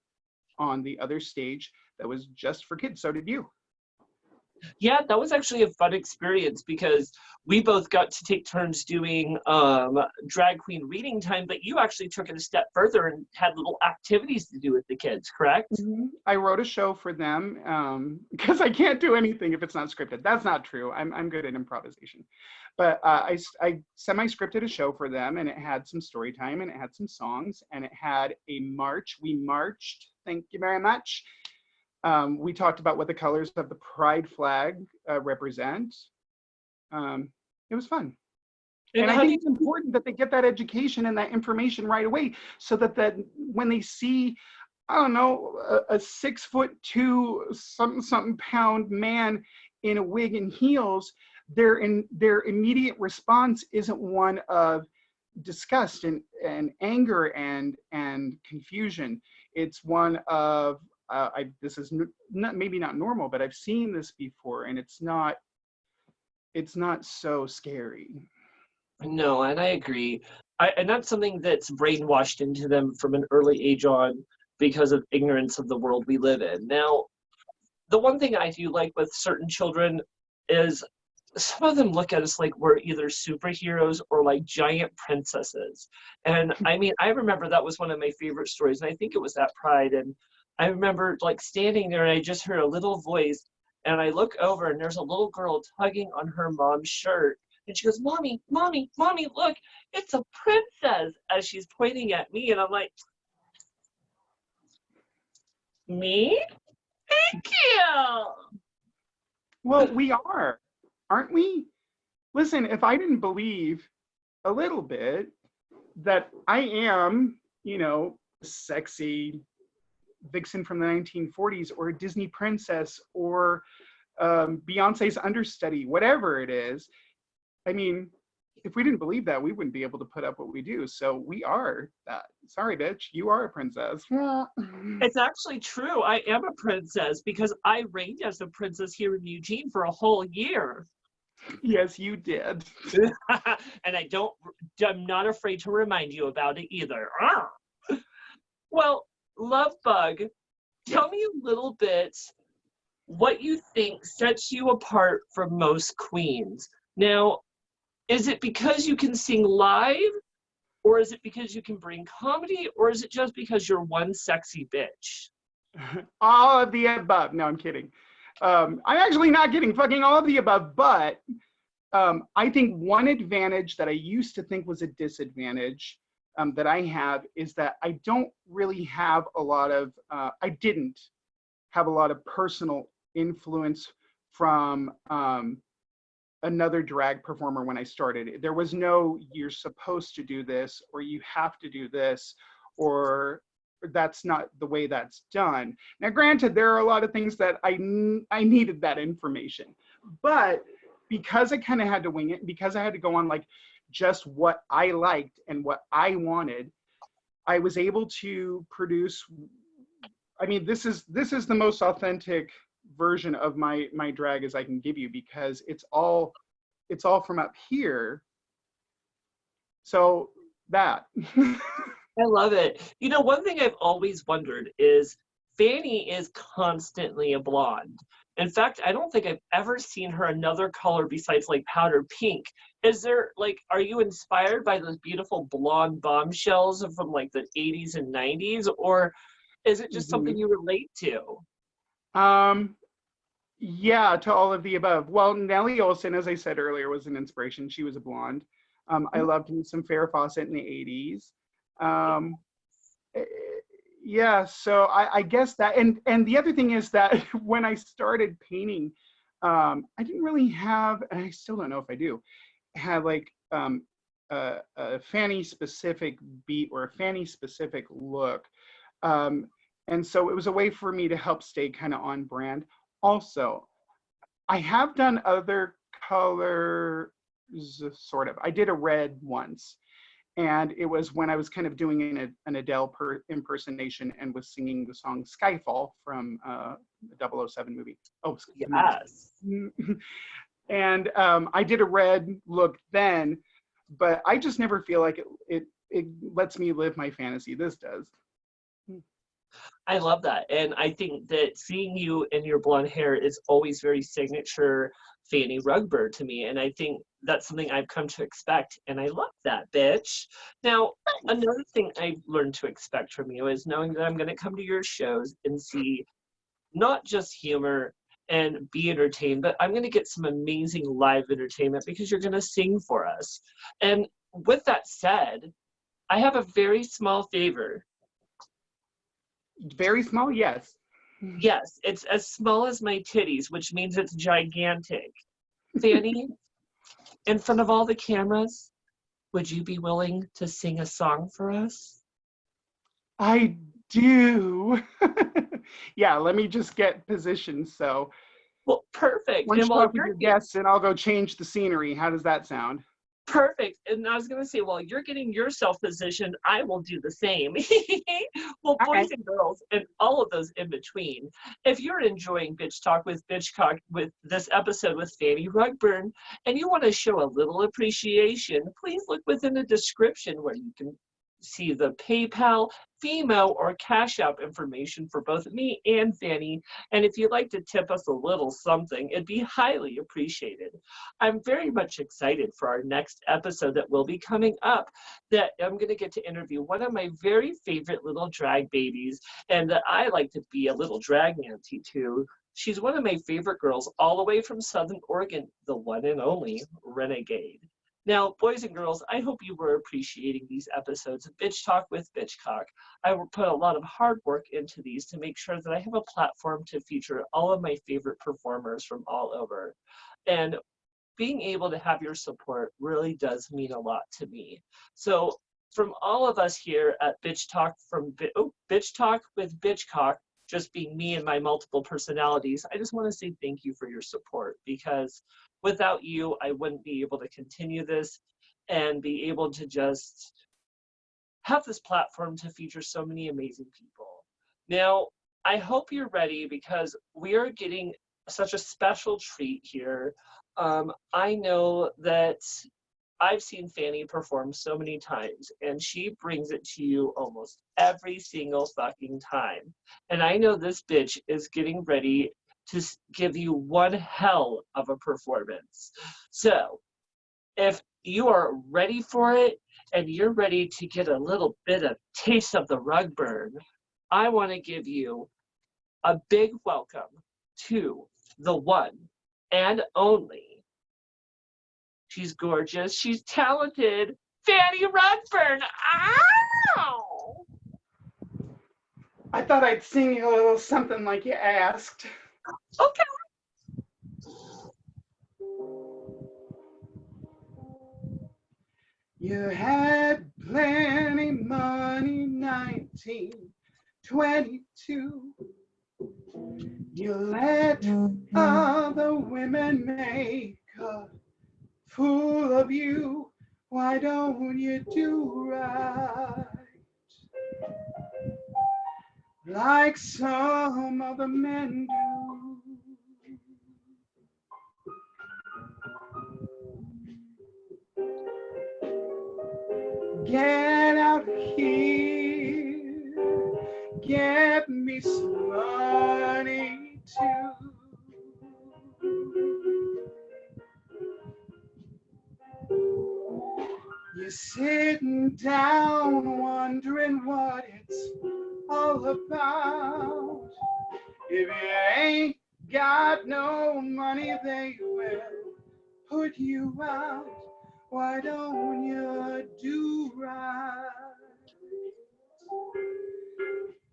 B: on the other stage that was just for kids. So did you.
A: Yeah, that was actually a fun experience because we both got to take turns doing drag queen reading time, but you actually took it a step further and had little activities to do with the kids, correct?
B: Mm-hmm. I wrote a show for them because I can't do anything if it's not scripted. That's not true. I'm good at improvisation. But I semi-scripted a show for them, and it had some story time, and it had some songs, and it had a march. We marched, thank you very much. We talked about what the colors of the pride flag represent. It was fun. And I think it's important that they get that education and that information right away so that when they see, I don't know, a 6'2", something pound man in a wig and heels, their immediate response isn't one of disgust and anger and confusion. It's one of, this is maybe not normal, but I've seen this before, and it's not it's not so scary.
A: No, and I agree. And that's something that's brainwashed into them from an early age on because of ignorance of the world we live in. Now, the one thing I do like with certain children is some of them look at us like we're either superheroes or like giant princesses. And I mean, I remember that was one of my favorite stories, and I think it was at Pride. And I remember like standing there and I just heard a little voice, and I look over and there's a little girl tugging on her mom's shirt. And she goes, "Mommy, mommy, mommy, look, it's a princess," as she's pointing at me. And I'm like, "Me? Thank you."
B: Well, we are, aren't we? Listen, if I didn't believe a little bit that I am, sexy vixen from the 1940s or a Disney princess or Beyonce's understudy, whatever it is, I mean, if we didn't believe that, we wouldn't be able to put up what we do. So we are that. Sorry, bitch, you are a princess.
A: It's actually true. I am a princess because I reigned as a princess here in Eugene for a whole year.
B: Yes, you did.
A: And I'm not afraid to remind you about it either. Well, Love Bug, tell me a little bit what you think sets you apart from most queens. Now, is it because you can sing live? Or is it because you can bring comedy? Or is it just because you're one sexy bitch?
B: All of the above. No, I'm kidding. I'm actually not kidding. Fucking all of the above. But I think one advantage that I used to think was a disadvantage that I have is that I don't really have a lot of, I didn't have a lot of personal influence from another drag performer when I started. There was no, you're supposed to do this, or you have to do this, or that's not the way that's done. Now, granted, there are a lot of things that I needed that information, but because I kind of had to wing it, because I had to go on like just what I liked and what I wanted, I was able to produce. I mean, this is the most authentic version of my drag as I can give you, because it's all from up here. So that.
A: I love it. You know, one thing I've always wondered is Fanny is constantly a blonde. In fact, I don't think I've ever seen her another color besides like powder pink. Is there like, are you inspired by those beautiful blonde bombshells from like the 80s and 90s? Or is it just something you relate to?
B: Yeah, to all of the above. Well, Nellie Olson, as I said earlier, was an inspiration. She was a blonde. I loved me some Farrah Fawcett in the 80s. Yeah, so I guess that, and the other thing is that when I started painting, I didn't really have, and I still don't know if I do, have like a fanny specific beat or a fanny specific look. And so it was a way for me to help stay kind of on brand. Also, I have done other colors, sort of. I did a red once, and it was when I was kind of doing an Adele impersonation and was singing the song Skyfall from the 007 movie. Oh,
A: yes.
B: And I did a red look then, but I just never feel like it lets me live my fantasy. This does.
A: I love that. And I think that seeing you in your blonde hair is always very signature Fanny rugburn to me. And I think that's something I've come to expect. And I love that, bitch. Now, another thing I've learned to expect from you is knowing that I'm going to come to your shows and see not just humor and be entertained, but I'm going to get some amazing live entertainment because you're going to sing for us. And with that said, I have a very small favor.
B: Very small, yes.
A: Yes, it's as small as my titties, which means it's gigantic. Fanny, in front of all the cameras, would you be willing to sing a song for us?
B: I do. Yeah, let me just get positioned. So,
A: well, perfect.
B: Once you talk with your guests, and I'll go change the scenery. How does that sound?
A: Perfect. And I was going to say, while you're getting yourself positioned, I will do the same. Well,
C: Okay.
A: boys and girls, and all of those in between, if you're enjoying Bitch Talk with Bitchcock with this episode with Fanny Rugburn, and you want to show a little appreciation, please look within the description where you can see the PayPal, Venmo, or Cash App information for both me and Fanny. And if you'd like to tip us a little something, it'd be highly appreciated. I'm very much excited for our next episode that will be coming up, that I'm going to get to interview one of my very favorite little drag babies, and that I like to be a little drag Nancy too. She's one of my favorite girls all the way from Southern Oregon, the one and only Renegade. Now, boys and girls, I hope you were appreciating these episodes of Bitch Talk with Bitchcock. I will put a lot of hard work into these to make sure that I have a platform to feature all of my favorite performers from all over. And being able to have your support really does mean a lot to me. So from all of us here at Bitch Talk Bitch Talk with Bitchcock, just being me and my multiple personalities, I just want to say thank you for your support, because without you, I wouldn't be able to continue this and be able to just have this platform to feature so many amazing people. Now, I hope you're ready, because we are getting such a special treat here. I know that I've seen Fanny perform so many times, and she brings it to you almost every single fucking time. And I know this bitch is getting ready to give you one hell of a performance. So, if you are ready for it and you're ready to get a little bit of taste of the rug burn, I want to give you a big welcome to the one and only. She's gorgeous. She's talented. Fanny Rugburn. Ow!
B: I thought I'd sing you a little something like you asked.
A: Okay.
B: You had plenty money, 1922. You let other women make a fool of you. Why don't you do right like some other men do? Get out of here, get me some money too. You're sitting down wondering what it's all about. If you ain't got no money, they will put you out. Why don't you do right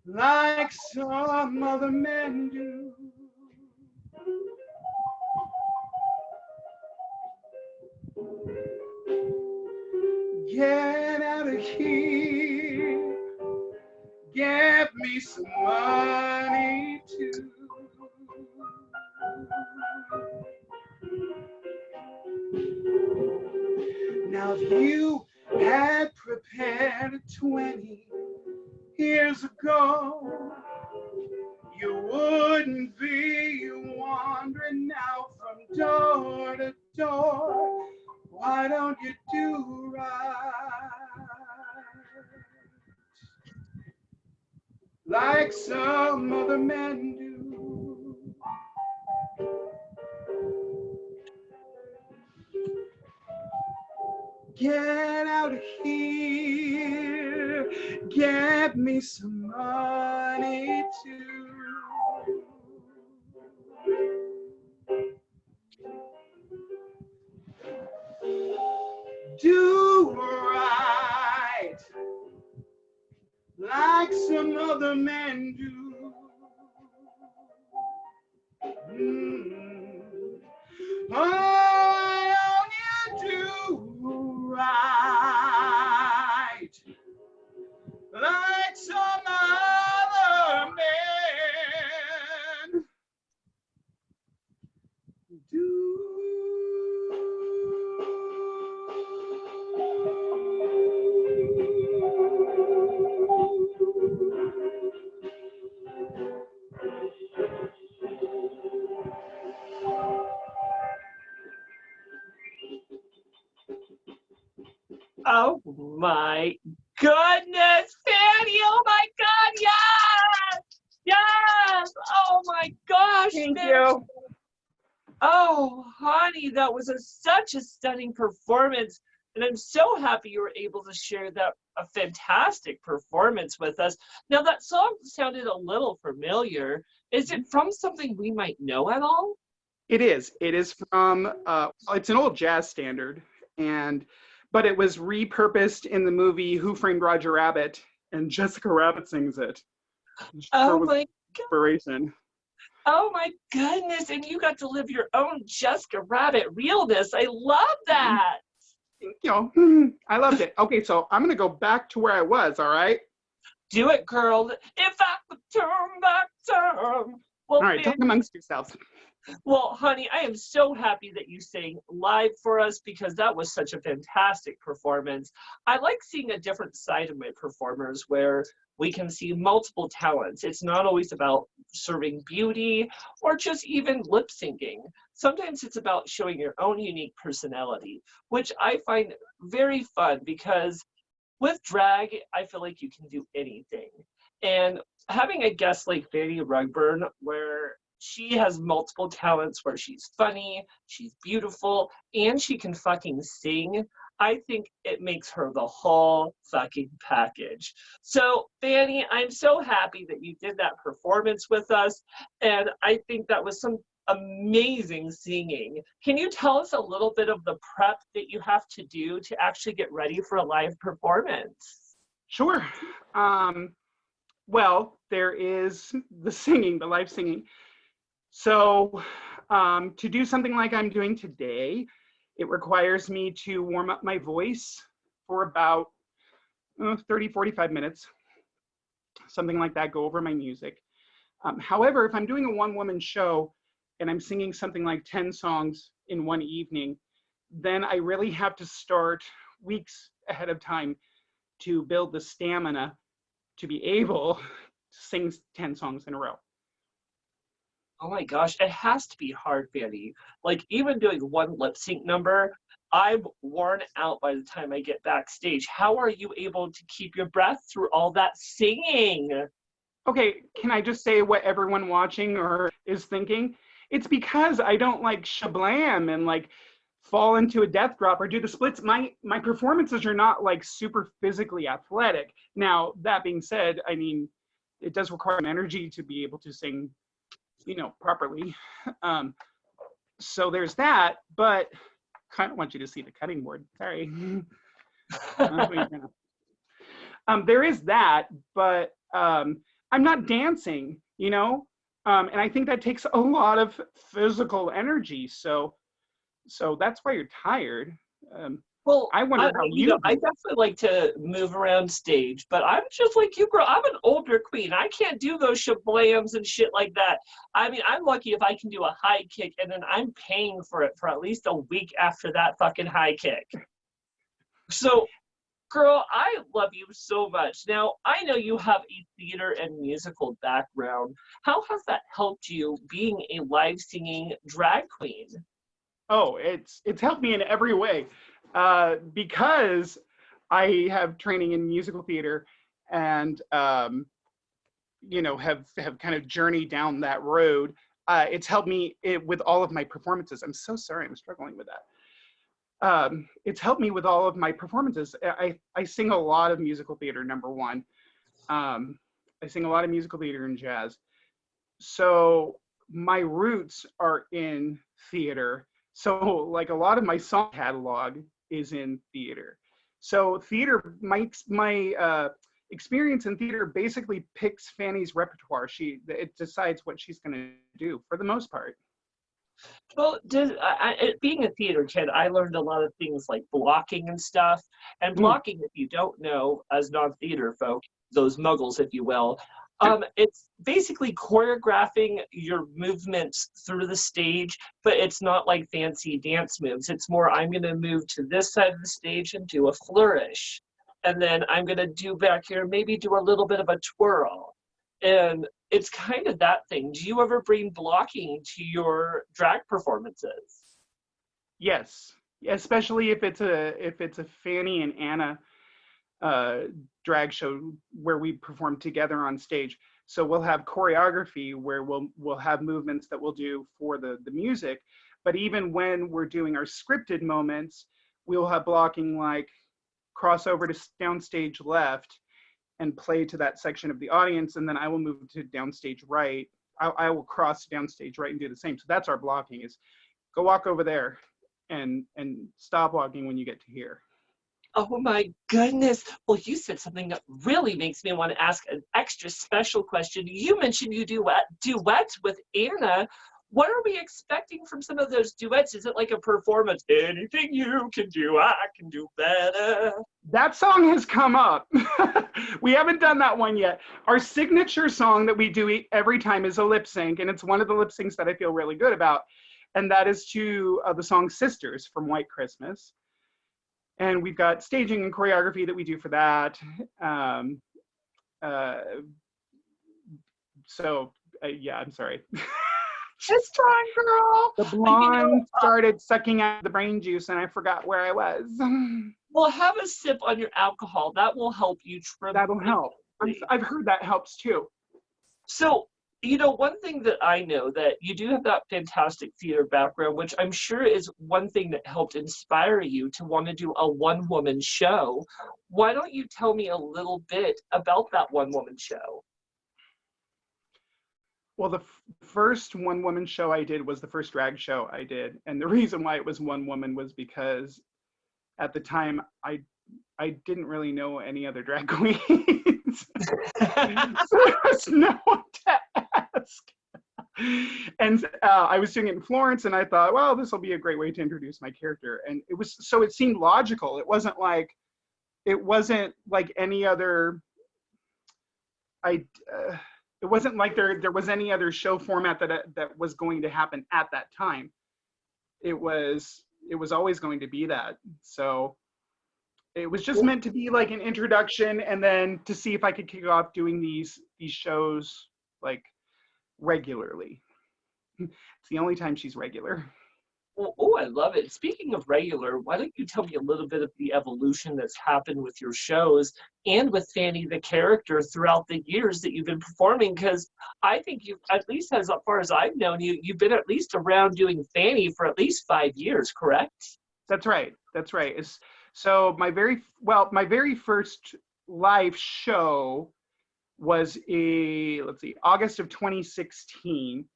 B: like some other men do? Get out of here, get me some money too. Now if you had prepared 20 years ago, you wouldn't be wandering now from door to door. Why don't you do right like some other men do? Get out of here, get me some money too. Do right like some other men do. Why don't you do right like some other men do?
A: Oh my goodness, Fanny! Oh my God, yes! Yes! Oh my gosh,
B: Thank
A: Fanny!
B: you.
A: Oh, honey, that was such a stunning performance. And I'm so happy you were able to share that a fantastic performance with us. Now, that song sounded a little familiar. Is it from something we might know at all?
B: It is. It is from. It's an old jazz standard, but it was repurposed in the movie Who Framed Roger Rabbit, and Jessica Rabbit sings it. Her
A: Oh
B: was
A: my
B: inspiration.
A: Oh my goodness. And you got to live your own Jessica Rabbit realness. I love that.
B: I loved it. Okay, so I'm gonna go back to where I was. All right.
A: Do it, girl. If I could turn back time.
B: All
A: Well,
B: right. Talk amongst yourselves.
A: Well, honey, I am so happy that you sang live for us because that was such a fantastic performance. I like seeing a different side of my performers where we can see multiple talents. It's not always about serving beauty or just even lip syncing. Sometimes it's about showing your own unique personality, which I find very fun because with drag, I feel like you can do anything. And having a guest like Fanny Rugburn, where she has multiple talents, where she's funny, she's beautiful, and she can fucking sing, I think it makes her the whole fucking package. So, Fanny, I'm so happy that you did that performance with us. And I think that was some amazing singing. Can you tell us a little bit of the prep that you have to do to actually get ready for a live performance?
B: Sure. Well, there is the singing, the live singing. So to do something like I'm doing today, it requires me to warm up my voice for about 30, 45 minutes, something like that, go over my music. However, if I'm doing a one-woman show and I'm singing something like 10 songs in one evening, then I really have to start weeks ahead of time to build the stamina to be able to sing 10 songs in a row.
A: Oh my gosh, it has to be hard, Fanny. Like, even doing one lip sync number, I'm worn out by the time I get backstage. How are you able to keep your breath through all that singing?
B: Okay, can I just say what everyone watching or is thinking? It's because I don't like shablam and like fall into a death drop or do the splits. My performances are not like super physically athletic. Now, that being said, I mean, it does require energy to be able to sing, properly. So there's that, but kind of want you to see the cutting board. Sorry. There is that, but I'm not dancing, and I think that takes a lot of physical energy. So that's why you're tired.
A: Well,
B: I wonder how you
A: I
B: do.
A: definitely like to move around stage, but I'm just like you, girl. I'm an older queen. I can't do those shablams and shit like that. I mean, I'm lucky if I can do a high kick, and then I'm paying for it for at least a week after that fucking high kick. So, girl, I love you so much. Now, I know you have a theater and musical background. How has that helped you being a live singing drag queen?
B: Oh, it's helped me in every way, because I have training in musical theater and have kind of journeyed down that road. It's helped me with all of my performances. I'm so sorry, I'm struggling with that. It's helped me with all of my performances. I sing a lot of musical theater, number one. I sing a lot of musical theater and jazz. So my roots are in theater. So like a lot of my song catalog is in theater. So theater, my experience in theater basically picks Fanny's repertoire. It decides what she's going to do for the most part.
A: Well, being a theater kid, I learned a lot of things like blocking and stuff. And
B: Mm.
A: blocking, if you don't know, as non-theater folk, those muggles, if you will, it's basically choreographing your movements through the stage, but it's not like fancy dance moves. It's more, I'm going to move to this side of the stage and do a flourish. And then I'm going to do back here, maybe do a little bit of a twirl. And it's kind of that thing. Do you ever bring blocking to your drag performances?
B: Yes. especially if it's a Fanny and Anna drag show where we perform together on stage. So we'll have choreography where we'll have movements that we'll do for the music, but even when we're doing our scripted moments, we'll have blocking like cross over to downstage left and play to that section of the audience, and then I will move to downstage right. I will cross downstage right and do the same. So that's our blocking: is go walk over there and stop walking when you get to here.
A: Oh my goodness. Well, you said something that really makes me want to ask an extra special question. You mentioned you do duets with Anna. What are we expecting from some of those duets? Is it like a performance? Anything you can do, I can do better.
B: That song has come up. We haven't done that one yet. Our signature song that we do every time is a lip sync, and it's one of the lip syncs that I feel really good about. And that is to the song Sisters from White Christmas. And we've got staging and choreography that we do for that. Yeah, I'm sorry.
A: Just trying, girl.
B: The blonde started sucking out the brain juice and I forgot where I was.
A: Well, have a sip on your alcohol. That will help you tremendously.
B: That'll help. I've heard that helps too.
A: So, one thing that I know, that you do have that fantastic theater background, which I'm sure is one thing that helped inspire you to want to do a one-woman show. Why don't you tell me a little bit about that one-woman show?
B: Well, the first one-woman show I did was the first drag show I did. And the reason why it was one woman was because at the time I didn't really know any other drag queens. So there was no one to ask. And I was doing it in Florence and I thought, well, this will be a great way to introduce my character. And it seemed logical. It wasn't like any other, it wasn't like there was any other show format that was going to happen at that time. It was always going to be that. So it was just meant to be like an introduction, and then to see if I could kick off doing these shows like regularly. It's the only time she's regular.
A: Oh, I love it. Speaking of regular, why don't you tell me a little bit of the evolution that's happened with your shows and with Fanny the character throughout the years that you've been performing? Because I think you've, at least as far as I've known you, you've been at least around doing Fanny for at least 5 years, correct?
B: That's right. So my very first live show was August of 2016.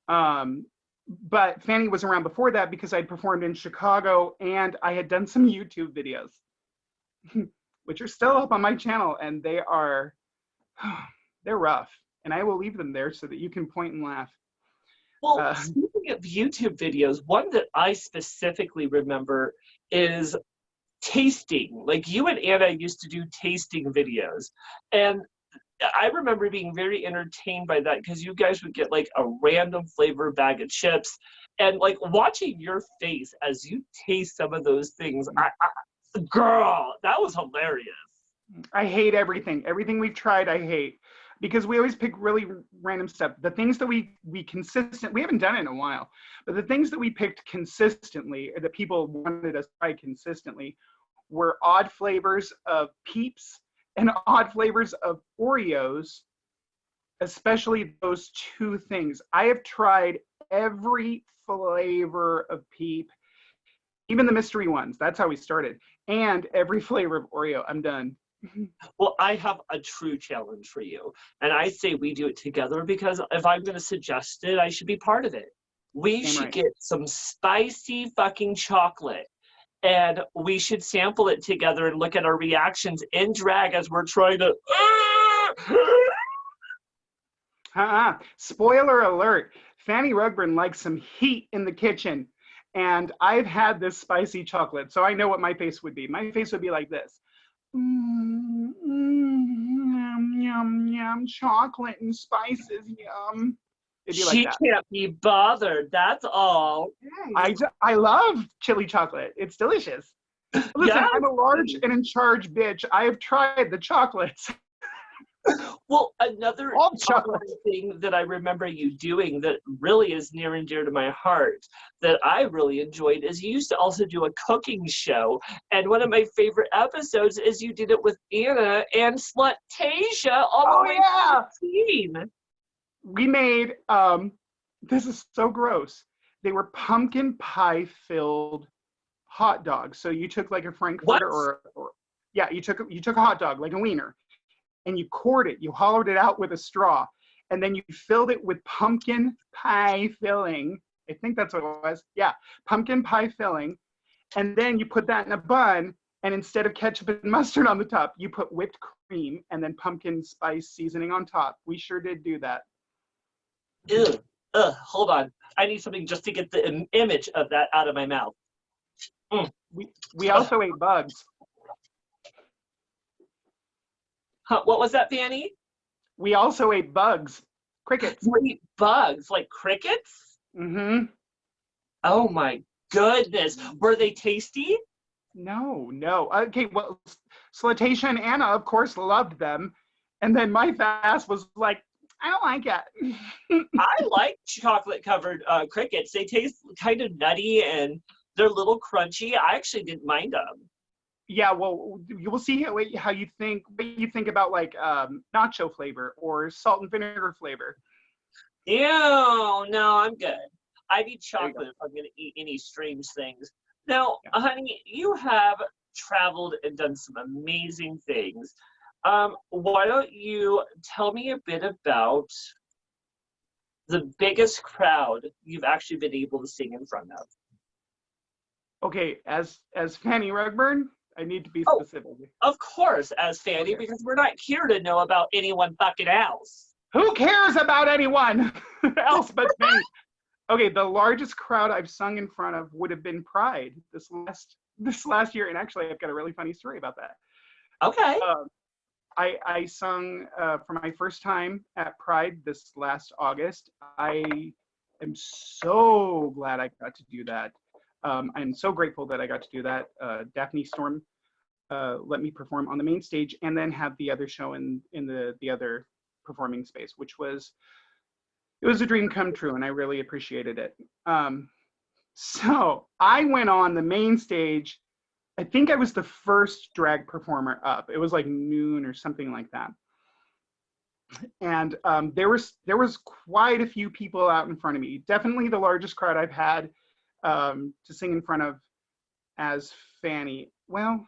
B: But Fanny was around before that because I'd performed in Chicago and I had done some YouTube videos, which are still up on my channel, and they're rough. And I will leave them there so that you can point and laugh.
A: Well, speaking of YouTube videos, one that I specifically remember is tasting. Like, you and Anna used to do tasting videos. And I remember being very entertained by that because you guys would get like a random flavor bag of chips, and like watching your face as you taste some of those things, girl, that was hilarious.
B: I hate everything. Everything we've tried, I hate, because we always pick really random stuff. The things that we haven't done it in a while, but the things that we picked consistently, or that people wanted us to try consistently, were odd flavors of Peeps and odd flavors of Oreos, especially those two things. I have tried every flavor of Peep, even the mystery ones. That's how we started. And every flavor of Oreo. I'm done.
A: Well, I have a true challenge for you. And I say we do it together because if I'm going to suggest it, I should be part of it. We should get some spicy fucking chocolate. And we should sample it together and look at our reactions in drag as we're trying to.
B: Spoiler alert. Fanny Rugburn likes some heat in the kitchen. And I've had this spicy chocolate, so I know what my face would be. My face would be like this. Yum, yum, yum, chocolate and spices, yum.
A: She can't be bothered, that's all.
B: I love chili chocolate. It's delicious. Listen, I'm a large and in charge bitch. I have tried the chocolates.
A: Well, another
B: All chocolate.
A: thing that I remember you doing that really is near and dear to my heart that I really enjoyed is you used to also do a cooking show. And one of my favorite episodes is you did it with Anna and Slutasia all the
B: Oh
A: way
B: yeah.
A: to the team.
B: We made this is so gross. They were pumpkin pie filled hot dogs. So you took like a
A: What?
B: frankfurter or yeah, you took a hot dog like a wiener and you cored it, you hollowed it out with a straw, and then you filled it with pumpkin pie filling. I think that's what it was. Yeah, pumpkin pie filling. And then you put that in a bun, and instead of ketchup and mustard on the top, you put whipped cream and then pumpkin spice seasoning on top. We sure did do that.
A: Ew. Ugh, hold on. I need something just to get the image of that out of my mouth. Mm.
B: We also ate bugs.
A: Huh, what was that, Fanny?
B: We also ate bugs, crickets.
A: You eat bugs, like crickets?
B: Mm-hmm.
A: Oh my goodness. Were they tasty?
B: No. Okay, well, Slutasia and Anna, of course, loved them. And then my fast was like, I don't like it.
A: I like chocolate covered crickets. They taste kind of nutty and they're a little crunchy. I actually didn't mind them.
B: Yeah, well, you will see how you think, what you think about like nacho flavor or salt and vinegar flavor.
A: Ew, no, I'm good. I need
B: There you go.
A: chocolate if I'm going to eat any strange things. Now,
B: Yeah.
A: honey, you have traveled and done some amazing things. Why don't you tell me a bit about the biggest crowd you've actually been able to sing in front of?
B: Okay, as Fanny Rugburn, I need to be
A: Oh,
B: specific.
A: of course, as Fanny,
B: Okay.
A: because we're not here to know about anyone fucking else.
B: Who cares about anyone else but Fanny? Okay, the largest crowd I've sung in front of would have been Pride this last year, and actually, I've got a really funny story about that.
A: Okay.
B: I sung for my first time at Pride this last August. I am so glad I got to do that. I'm so grateful that I got to do that. Daphne Storm let me perform on the main stage and then have the other show in the other performing space, which was a dream come true, and I really appreciated it. So I went on the main stage. I think I was the first drag performer up. It was like noon or something like that. And there was quite a few people out in front of me. Definitely the largest crowd I've had to sing in front of as Fanny. Well,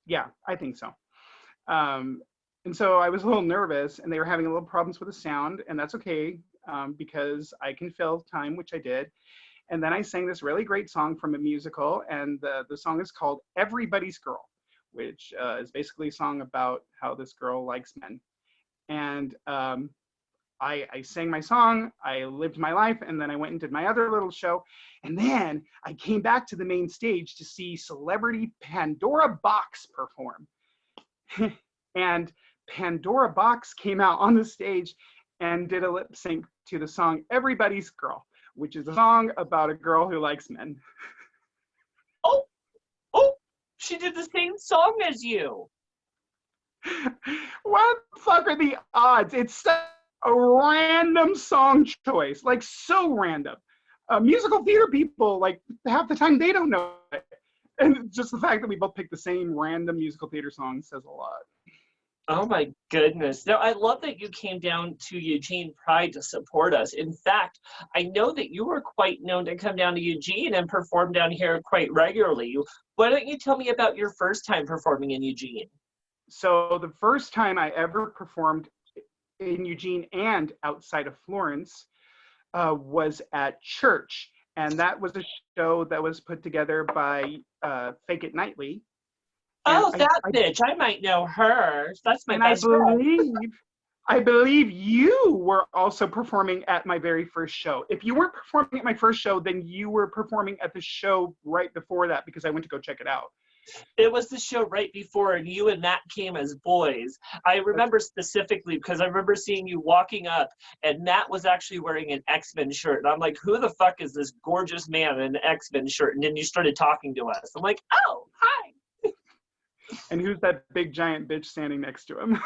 B: yeah, I think so. And so I was a little nervous, and they were having a little problems with the sound, and that's okay because I can fill time, which I did. And then I sang this really great song from a musical, and the song is called Everybody's Girl, which is basically a song about how this girl likes men. And I sang my song, I lived my life, and then I went and did my other little show. And then I came back to the main stage to see celebrity Pandora Box perform. And Pandora Box came out on the stage and did a lip sync to the song Everybody's Girl, which is a song about a girl who likes men.
A: Oh, she did the same song as you.
B: What the fuck are the odds? It's a random song choice, like so random. Musical theater people, like half the time they don't know it. And just the fact that we both picked the same random musical theater song says a lot.
A: Oh my goodness. Now, I love that you came down to Eugene Pride to support us. In fact, I know that you were quite known to come down to Eugene and perform down here quite regularly. Why don't you tell me about your first time performing in Eugene?
B: So the first time I ever performed in Eugene and outside of Florence was at church. And that was a show that was put together by Fake It Nightly.
A: Oh, that bitch. I might know her. That's my best
B: friend. I believe you were also performing at my very first show. If you weren't performing at my first show, then you were performing at the show right before that because I went to go check it out.
A: It was the show right before, and you and Matt came as boys. I remember specifically because I remember seeing you walking up, and Matt was actually wearing an X-Men shirt. And I'm like, who the fuck is this gorgeous man in an X-Men shirt? And then you started talking to us. I'm like, oh, hi.
B: And who's that big giant bitch standing next to him?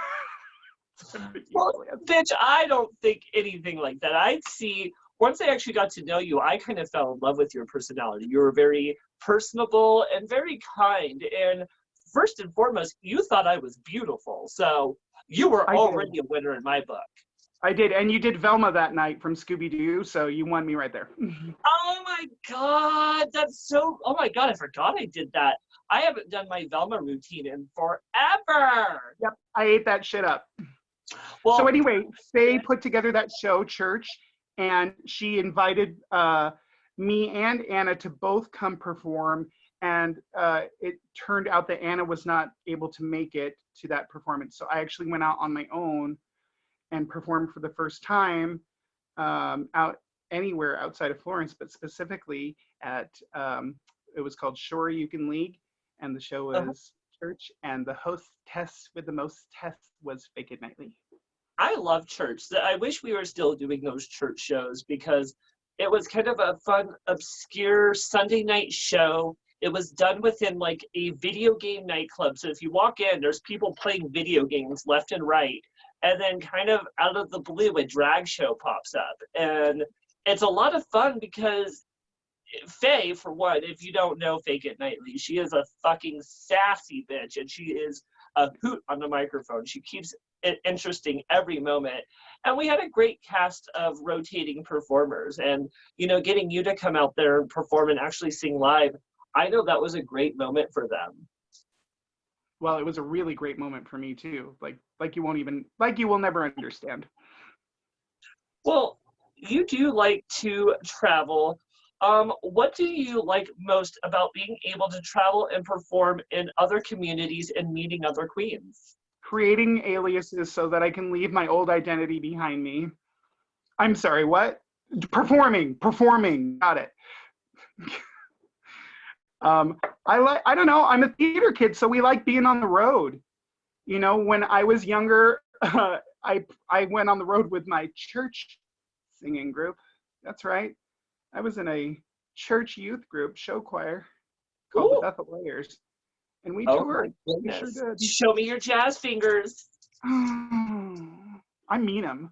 A: Well, bitch, I don't think anything like that. I'd see, once I actually got to know you, I kind of fell in love with your personality. You were very personable and very kind. And first and foremost, you thought I was beautiful. So you were
B: I did.
A: already a winner in my book.
B: I did, and you did Velma that night from Scooby-Doo, so you won me right there.
A: Oh my God, that's so, oh my God, I forgot I did that. I haven't done my Velma routine in forever.
B: Yep, I ate that shit up.
A: Well,
B: So anyway, Faye put together that show, Church, and she invited me and Anna to both come perform. And it turned out that Anna was not able to make it to that performance. So I actually went out on my own and performed for the first time out anywhere outside of Florence, but specifically at, it was called Shoryuken League, and the show was Church, and the hostess with the most tests was Fake It Nightly.
A: I love church. I wish we were still doing those church shows because it was kind of a fun, obscure Sunday night show. It was done within like a video game nightclub. So if you walk in, there's people playing video games left and right. And then kind of out of the blue, a drag show pops up. And it's a lot of fun because Faye, for one, if you don't know Fake It Nightly, she is a fucking sassy bitch, and she is a hoot on the microphone. She keeps it interesting every moment. And we had a great cast of rotating performers. And, you know, getting you to come out there and perform and actually sing live, I know that was a great moment for them.
B: Well, it was a really great moment for me too. Like you will never understand.
A: Well, you do like to travel. What do you like most about being able to travel and perform in other communities and meeting other queens?
B: Creating aliases so that I can leave my old identity behind me. I'm sorry, what? Performing, got it. I don't know, I'm a theater kid, so we like being on the road. You know, when I was younger, I went on the road with my church singing group. That's right. I was in a church youth group, show choir, called the Bethel Layers. And we toured. We sure did.
A: Show me your jazz fingers.
B: I mean them.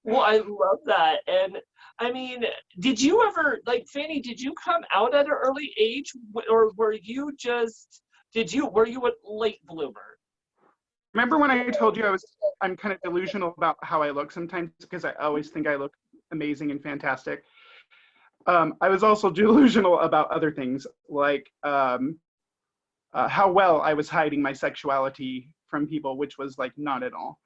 A: Well, I love that. And I mean, did you ever, like, Fanny, did you come out at an early age, or were you a late bloomer?
B: Remember when I told you I'm kind of delusional about how I look sometimes because I always think I look amazing and fantastic. I was also delusional about other things, like how well I was hiding my sexuality from people, which was like not at all.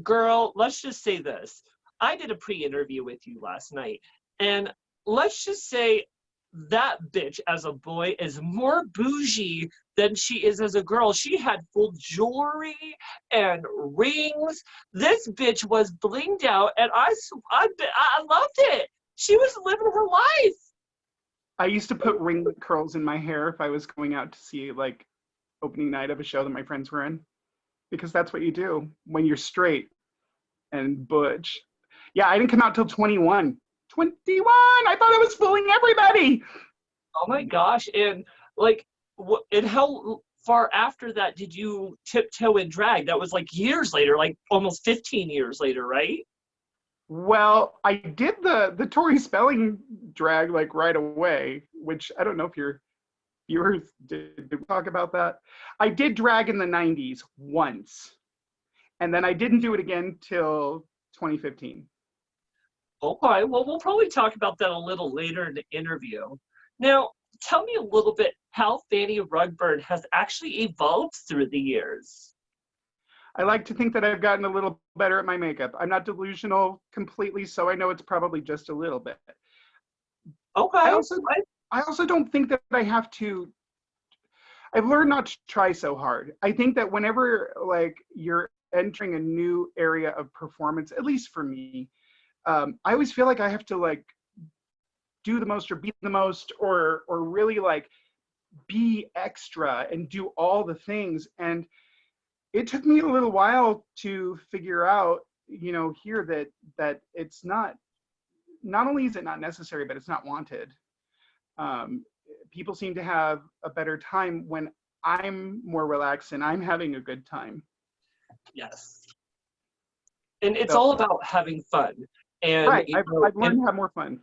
A: Girl, let's just say this. I did a pre-interview with you last night, and let's just say that bitch as a boy is more bougie than she is as a girl. She had full jewelry and rings. This bitch was blinged out, and I loved it. She was living her life.
B: I used to put ring curls in my hair if I was going out to see like opening night of a show that my friends were in, because that's what you do when you're straight and butch. Yeah, I didn't come out till 21. 21! I thought I was fooling everybody.
A: Oh my gosh. And like, and how far after that did you tiptoe in drag? That was like years later, like almost 15 years later, right?
B: Well, I did the Tori Spelling drag like right away, which I don't know if your viewers did talk about that. I did drag in the 90s once, and then I didn't do it again till 2015.
A: Okay, well, we'll probably talk about that a little later in the interview. Now, tell me a little bit how Fanny Rugburn has actually evolved through the years.
B: I like to think that I've gotten a little better at my makeup. I'm not delusional completely, so I know it's probably just a little bit.
A: Okay.
B: I also don't think that I have to. I've learned not to try so hard. I think that whenever like you're entering a new area of performance, at least for me, I always feel like I have to like do the most or be the most or really like be extra and do all the things. And it took me a little while to figure out, you know, here that it's not only is it not necessary, but it's not wanted. People seem to have a better time when I'm more relaxed and I'm having a good time.
A: Yes. And it's
B: So,
A: all about having fun. And,
B: right. I've learned to have more fun.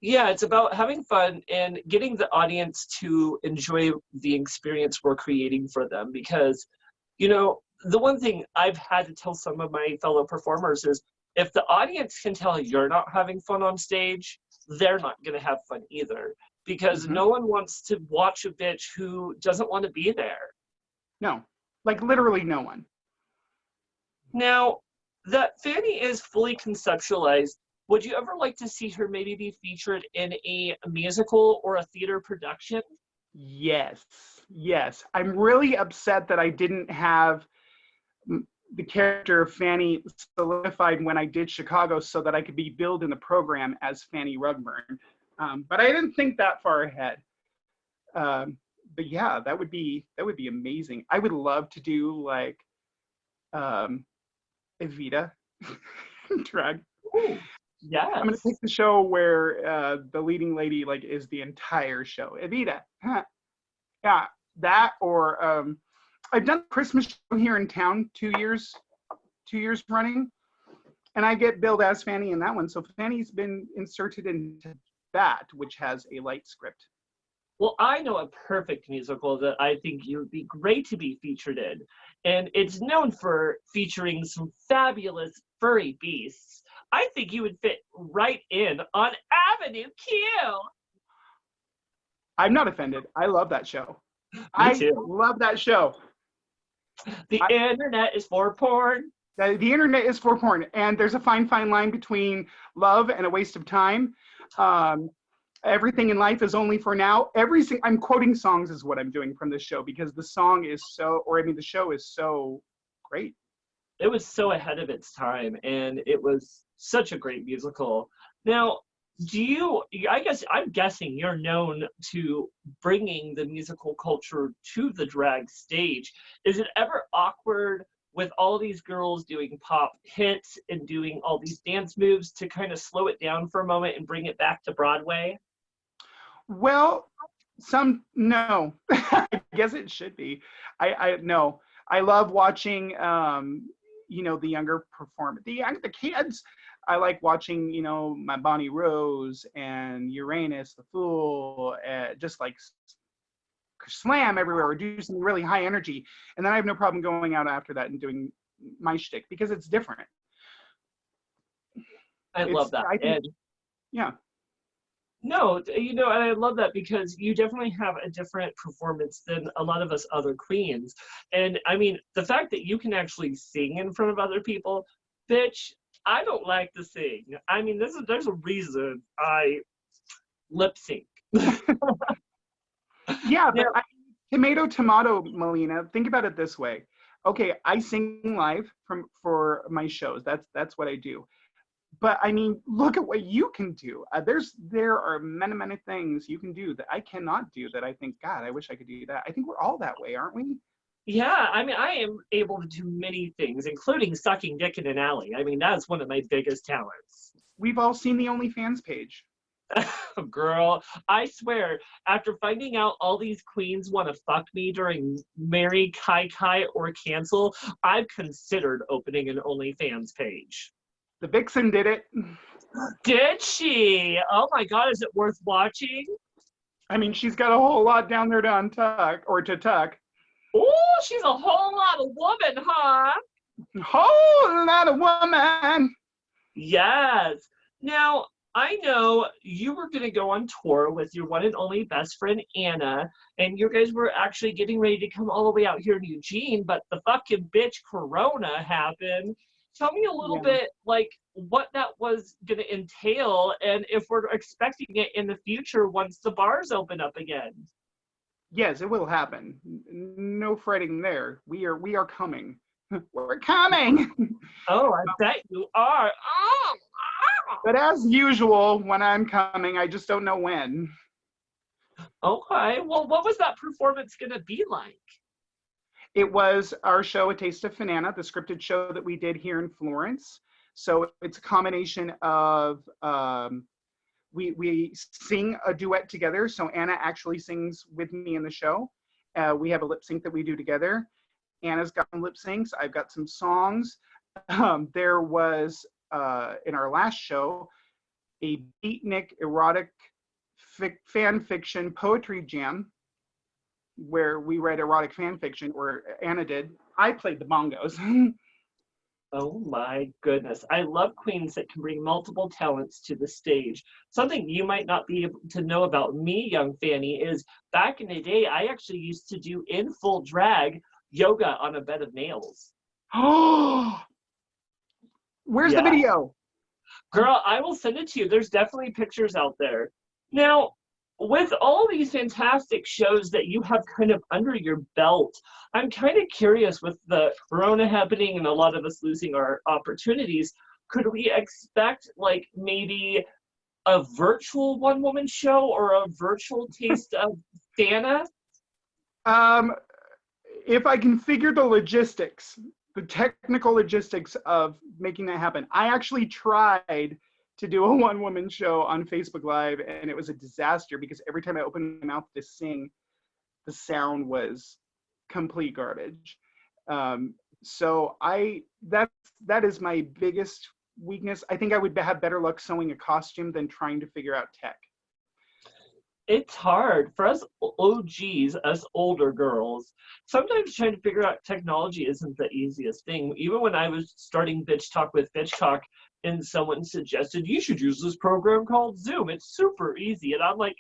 A: yeah, it's about having fun and getting the audience to enjoy the experience we're creating for them. Because, the one thing I've had to tell some of my fellow performers is if the audience can tell you're not having fun on stage, they're not going to have fun either. Because
B: Mm-hmm.
A: no one wants to watch a bitch who doesn't want to be there.
B: No, like literally no one.
A: Now, that Fanny is fully conceptualized. Would you ever like to see her maybe be featured in a musical or a theater production?
B: Yes, yes. I'm really upset that I didn't have the character of Fanny solidified when I did Chicago so that I could be billed in the program as Fanny Rugburn. But I didn't think that far ahead. But yeah, that would be amazing. I would love to do like Evita drag.
A: Ooh, yes.
B: I'm gonna take the show where the leading lady like is the entire show. Evita, huh? Yeah, that or I've done a Christmas show here in town 2 years running, and I get billed as Fanny in that one. So Fanny's been inserted into that, which has a light script.
A: Well, I know a perfect musical that I think you would be great to be featured in. And it's known for featuring some fabulous furry beasts. I think you would fit right in on Avenue Q.
B: I'm not offended. I love that show.
A: Me too.
B: Love that show.
A: The internet is for porn.
B: The internet is for porn, and there's a fine line between love and a waste of time. Everything in life is only for now. I'm quoting songs is what I'm doing from this show because the song is the show is so great.
A: It was so ahead of its time, and it was such a great musical. Now, I'm guessing you're known to bringing the musical culture to the drag stage. Is it ever awkward with all these girls doing pop hits and doing all these dance moves to kind of slow it down for a moment and bring it back to Broadway?
B: Well, no. I guess it should be. I no. I love watching the younger the kids. I like watching, my Bonnie Rose and Uranus the Fool, just like slam everywhere or do something really high energy. And then I have no problem going out after that and doing my shtick because it's different.
A: I love that.
B: Yeah.
A: No, and I love that because you definitely have a different performance than a lot of us other queens. And I mean, the fact that you can actually sing in front of other people, bitch, I don't like to sing. I mean, there's a reason I lip sync.
B: Yeah, but tomato, Maliena. Think about it this way. Okay, I sing live for my shows. That's what I do. But I mean, look at what you can do. There are many things you can do that I cannot do that I think, God, I wish I could do that. I think we're all that way, aren't we?
A: Yeah, I mean, I am able to do many things, including sucking dick in an alley. I mean, that's one of my biggest talents.
B: We've all seen the OnlyFans page.
A: Girl, I swear, after finding out all these queens want to fuck me during Marry, Kai, or Cancel, I've considered opening an OnlyFans page.
B: The Vixen did it.
A: Did she? Oh my God, is it worth watching?
B: I mean, she's got a whole lot down there to untuck or to tuck.
A: Oh, she's a whole lot of woman, huh?
B: Whole lot of woman.
A: Yes. Now, I know you were going to go on tour with your one and only best friend, Anna, and you guys were actually getting ready to come all the way out here to Eugene, but the fucking bitch Corona happened. Tell me a little bit, like, what that was going to entail and if we're expecting it in the future once the bars open up again.
B: Yes, it will happen. No fretting there. We are coming. We're coming.
A: Oh, I bet you are. Oh.
B: But as usual, when I'm coming, I just don't know when.
A: Okay. Well, what was that performance going to be like?
B: It was our show, A Taste of Fanana, the scripted show that we did here in Florence. So it's a combination of, we sing a duet together. So Anna actually sings with me in the show. We have a lip sync that we do together. Anna's got some lip syncs. I've got some songs. There was, in our last show, a beatnik erotic fan fiction poetry jam where we read erotic fan fiction, or Anna did. I played the bongos.
A: Oh my goodness. I love queens that can bring multiple talents to the stage. Something you might not be able to know about me, young Fanny, is back in the day, I actually used to do in full drag yoga on a bed of nails.
B: Oh, where's the
A: Yeah.
B: video?
A: Girl, I will send it to you. There's definitely pictures out there. Now, with all these fantastic shows that you have kind of under your belt, I'm kind of curious, with the corona happening and a lot of us losing our opportunities, could we expect like maybe a virtual one-woman show or a virtual taste of Santa?
B: If I can figure the logistics, the technical logistics of making that happen. I actually tried to do a one-woman show on Facebook Live, and it was a disaster because every time I opened my mouth to sing, the sound was complete garbage. So that is my biggest weakness. I think I would have better luck sewing a costume than trying to figure out tech.
A: It's hard for us OGs, us older girls. Sometimes trying to figure out technology isn't the easiest thing. Even when I was starting Bitch Talk with Bitchcock, and someone suggested you should use this program called Zoom. It's super easy, and I'm like,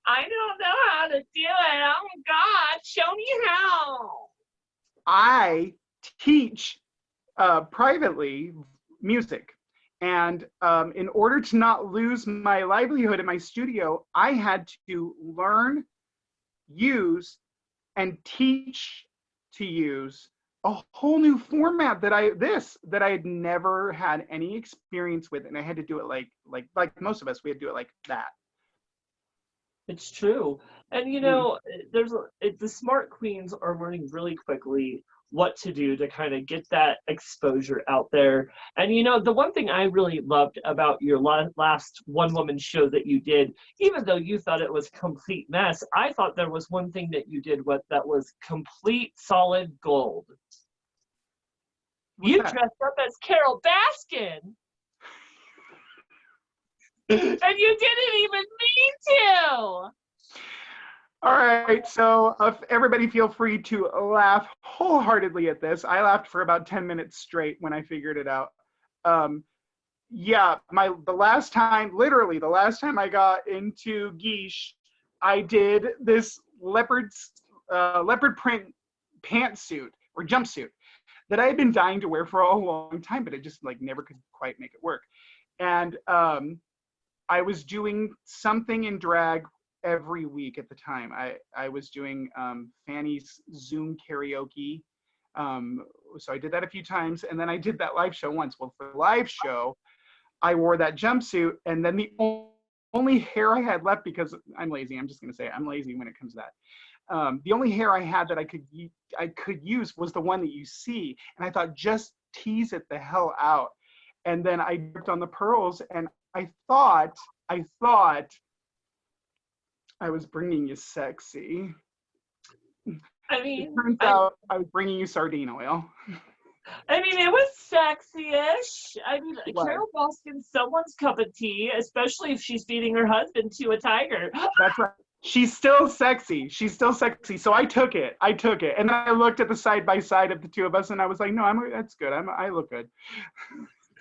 A: I don't know how to do it. Oh God, show me how.
B: I teach privately music. And in order to not lose my livelihood in my studio, I had to learn, use, and teach to use a whole new format that I had never had any experience with, and I had to do it like most of us, we had to do it like that.
A: It's true, and you know, the smart queens are learning really quickly what to do to kind of get that exposure out there. And you know, the one thing I really loved about your last one-woman show that you did, even though you thought it was complete mess, I thought there was one thing that you did that was complete solid gold. You dressed up as Carol Baskin. And you didn't even mean to.
B: All right, so everybody feel free to laugh wholeheartedly at this. I laughed for about 10 minutes straight when I figured it out. Yeah, the last time I got into Geesh, I did this leopard print pantsuit or jumpsuit that I had been dying to wear for a long time, but I just like never could quite make it work. And I was doing something in drag every week at the time. I was doing Fanny's Zoom karaoke. So I did that a few times, and then I did that live show once. Well, for the live show, I wore that jumpsuit, and then the only hair I had left, because I'm lazy, I'm just gonna say it, I'm lazy when it comes to that. The only hair I had that I could use was the one that you see, and I thought, just tease it the hell out. And then I worked on the pearls, and I thought I was bringing you sexy.
A: I mean,
B: it turns out I was bringing you sardine oil.
A: I mean, it was sexy-ish. I mean, Carol Baskin's someone's cup of tea, especially if she's feeding her husband to a tiger.
B: That's right. She's still sexy. So I took it. And then I looked at the side by side of the two of us, and I was like, no, that's good. I look good.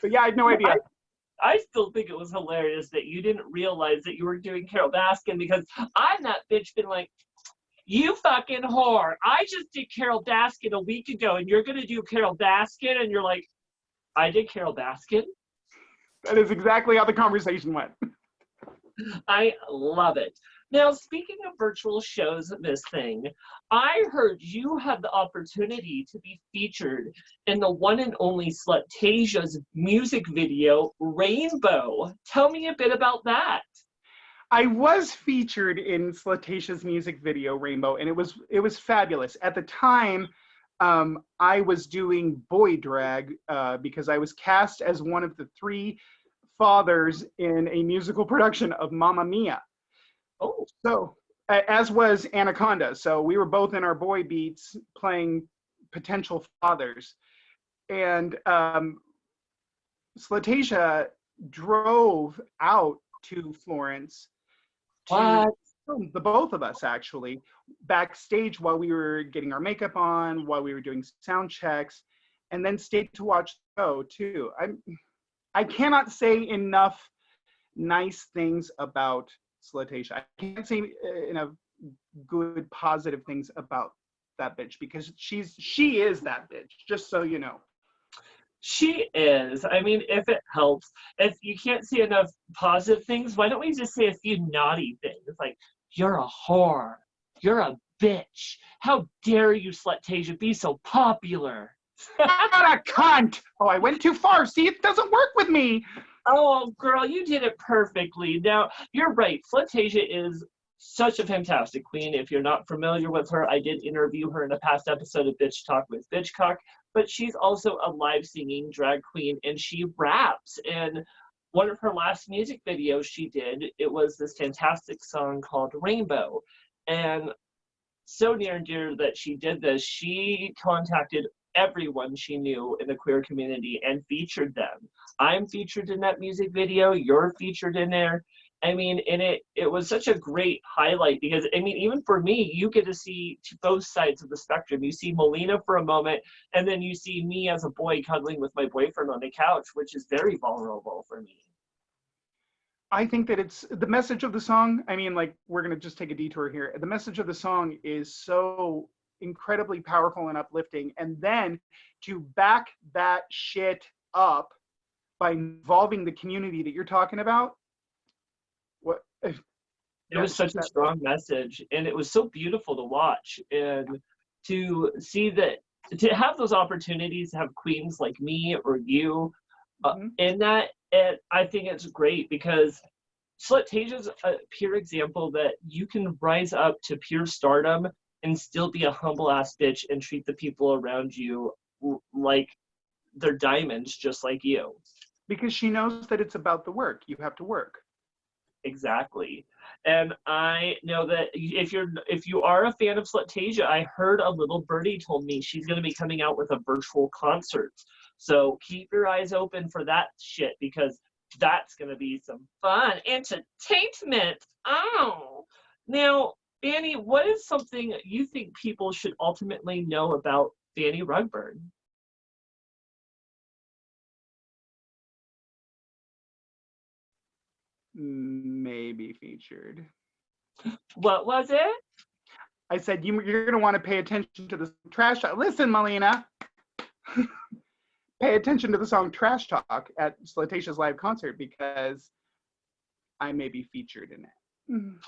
B: But yeah, I had no idea.
A: I still think it was hilarious that you didn't realize that you were doing Carol Baskin, because I'm that bitch been like, you fucking whore. I just did Carol Baskin a week ago, and you're going to do Carol Baskin? And you're like, I did Carol Baskin?
B: That is exactly how the conversation went.
A: I love it. Now, speaking of virtual shows, Miss Thing, I heard you had the opportunity to be featured in the one and only Slutasia's music video, Rainbow. Tell me a bit about that.
B: I was featured in Slutasia's music video, Rainbow, and it was fabulous. At the time, I was doing boy drag because I was cast as one of the three fathers in a musical production of Mamma Mia.
A: Oh.
B: So as was Anaconda. So we were both in our boy beats playing potential fathers. And Slatasia drove out to Florence to
A: What?
B: film the both of us actually backstage while we were getting our makeup on, while we were doing sound checks, and then stayed to watch the show too. I cannot say enough nice things about Slatasia. I can't say enough good positive things about that bitch because she is that bitch, just so you know.
A: She is. I mean, if it helps, if you can't see enough positive things, why don't we just say a few naughty things like, you're a whore, you're a bitch, how dare you, Slutasia, be so popular?
B: Not a cunt! Oh, I went too far. See, it doesn't work with me.
A: Oh, girl, you did it perfectly. Now, you're right. Slutasia is such a fantastic queen. If you're not familiar with her, I did interview her in a past episode of Bitch Talk with Bitchcock, but she's also a live singing drag queen and she raps. And one of her last music videos she did, it was this fantastic song called Rainbow. And so near and dear that she did this, she contacted everyone she knew in the queer community and featured them. I'm featured in that music video, you're featured in there. I mean, and it was such a great highlight because, I mean, even for me, you get to see both sides of the spectrum. You see Maliena for a moment, and then you see me as a boy cuddling with my boyfriend on the couch, which is very vulnerable for me.
B: I think that it's the message of the song. I mean, like, we're going to just take a detour here. The message of the song is so incredibly powerful and uplifting. And then to back that shit up by involving the community that you're talking about, what
A: it was such a strong message, and it was so beautiful to watch and to see that, to have those opportunities to have queens like me or you in that. And I think it's great because Slutasia's a pure example that you can rise up to pure stardom and still be a humble ass bitch and treat the people around you like they're diamonds, just like you.
B: Because she knows that it's about the work. You have to work.
A: Exactly. And I know that if you are a fan of Slutasia, I heard a little birdie told me she's going to be coming out with a virtual concert. So keep your eyes open for that shit because that's going to be some fun entertainment. Oh. Now, Fanny, what is something you think people should ultimately know about Fanny Rugburn?
B: Maybe featured.
A: What was it?
B: I said you're going to want to pay attention to the trash talk. Listen, Maliena. Pay attention to the song Trash Talk at Slutasia's live concert because I may be featured in it.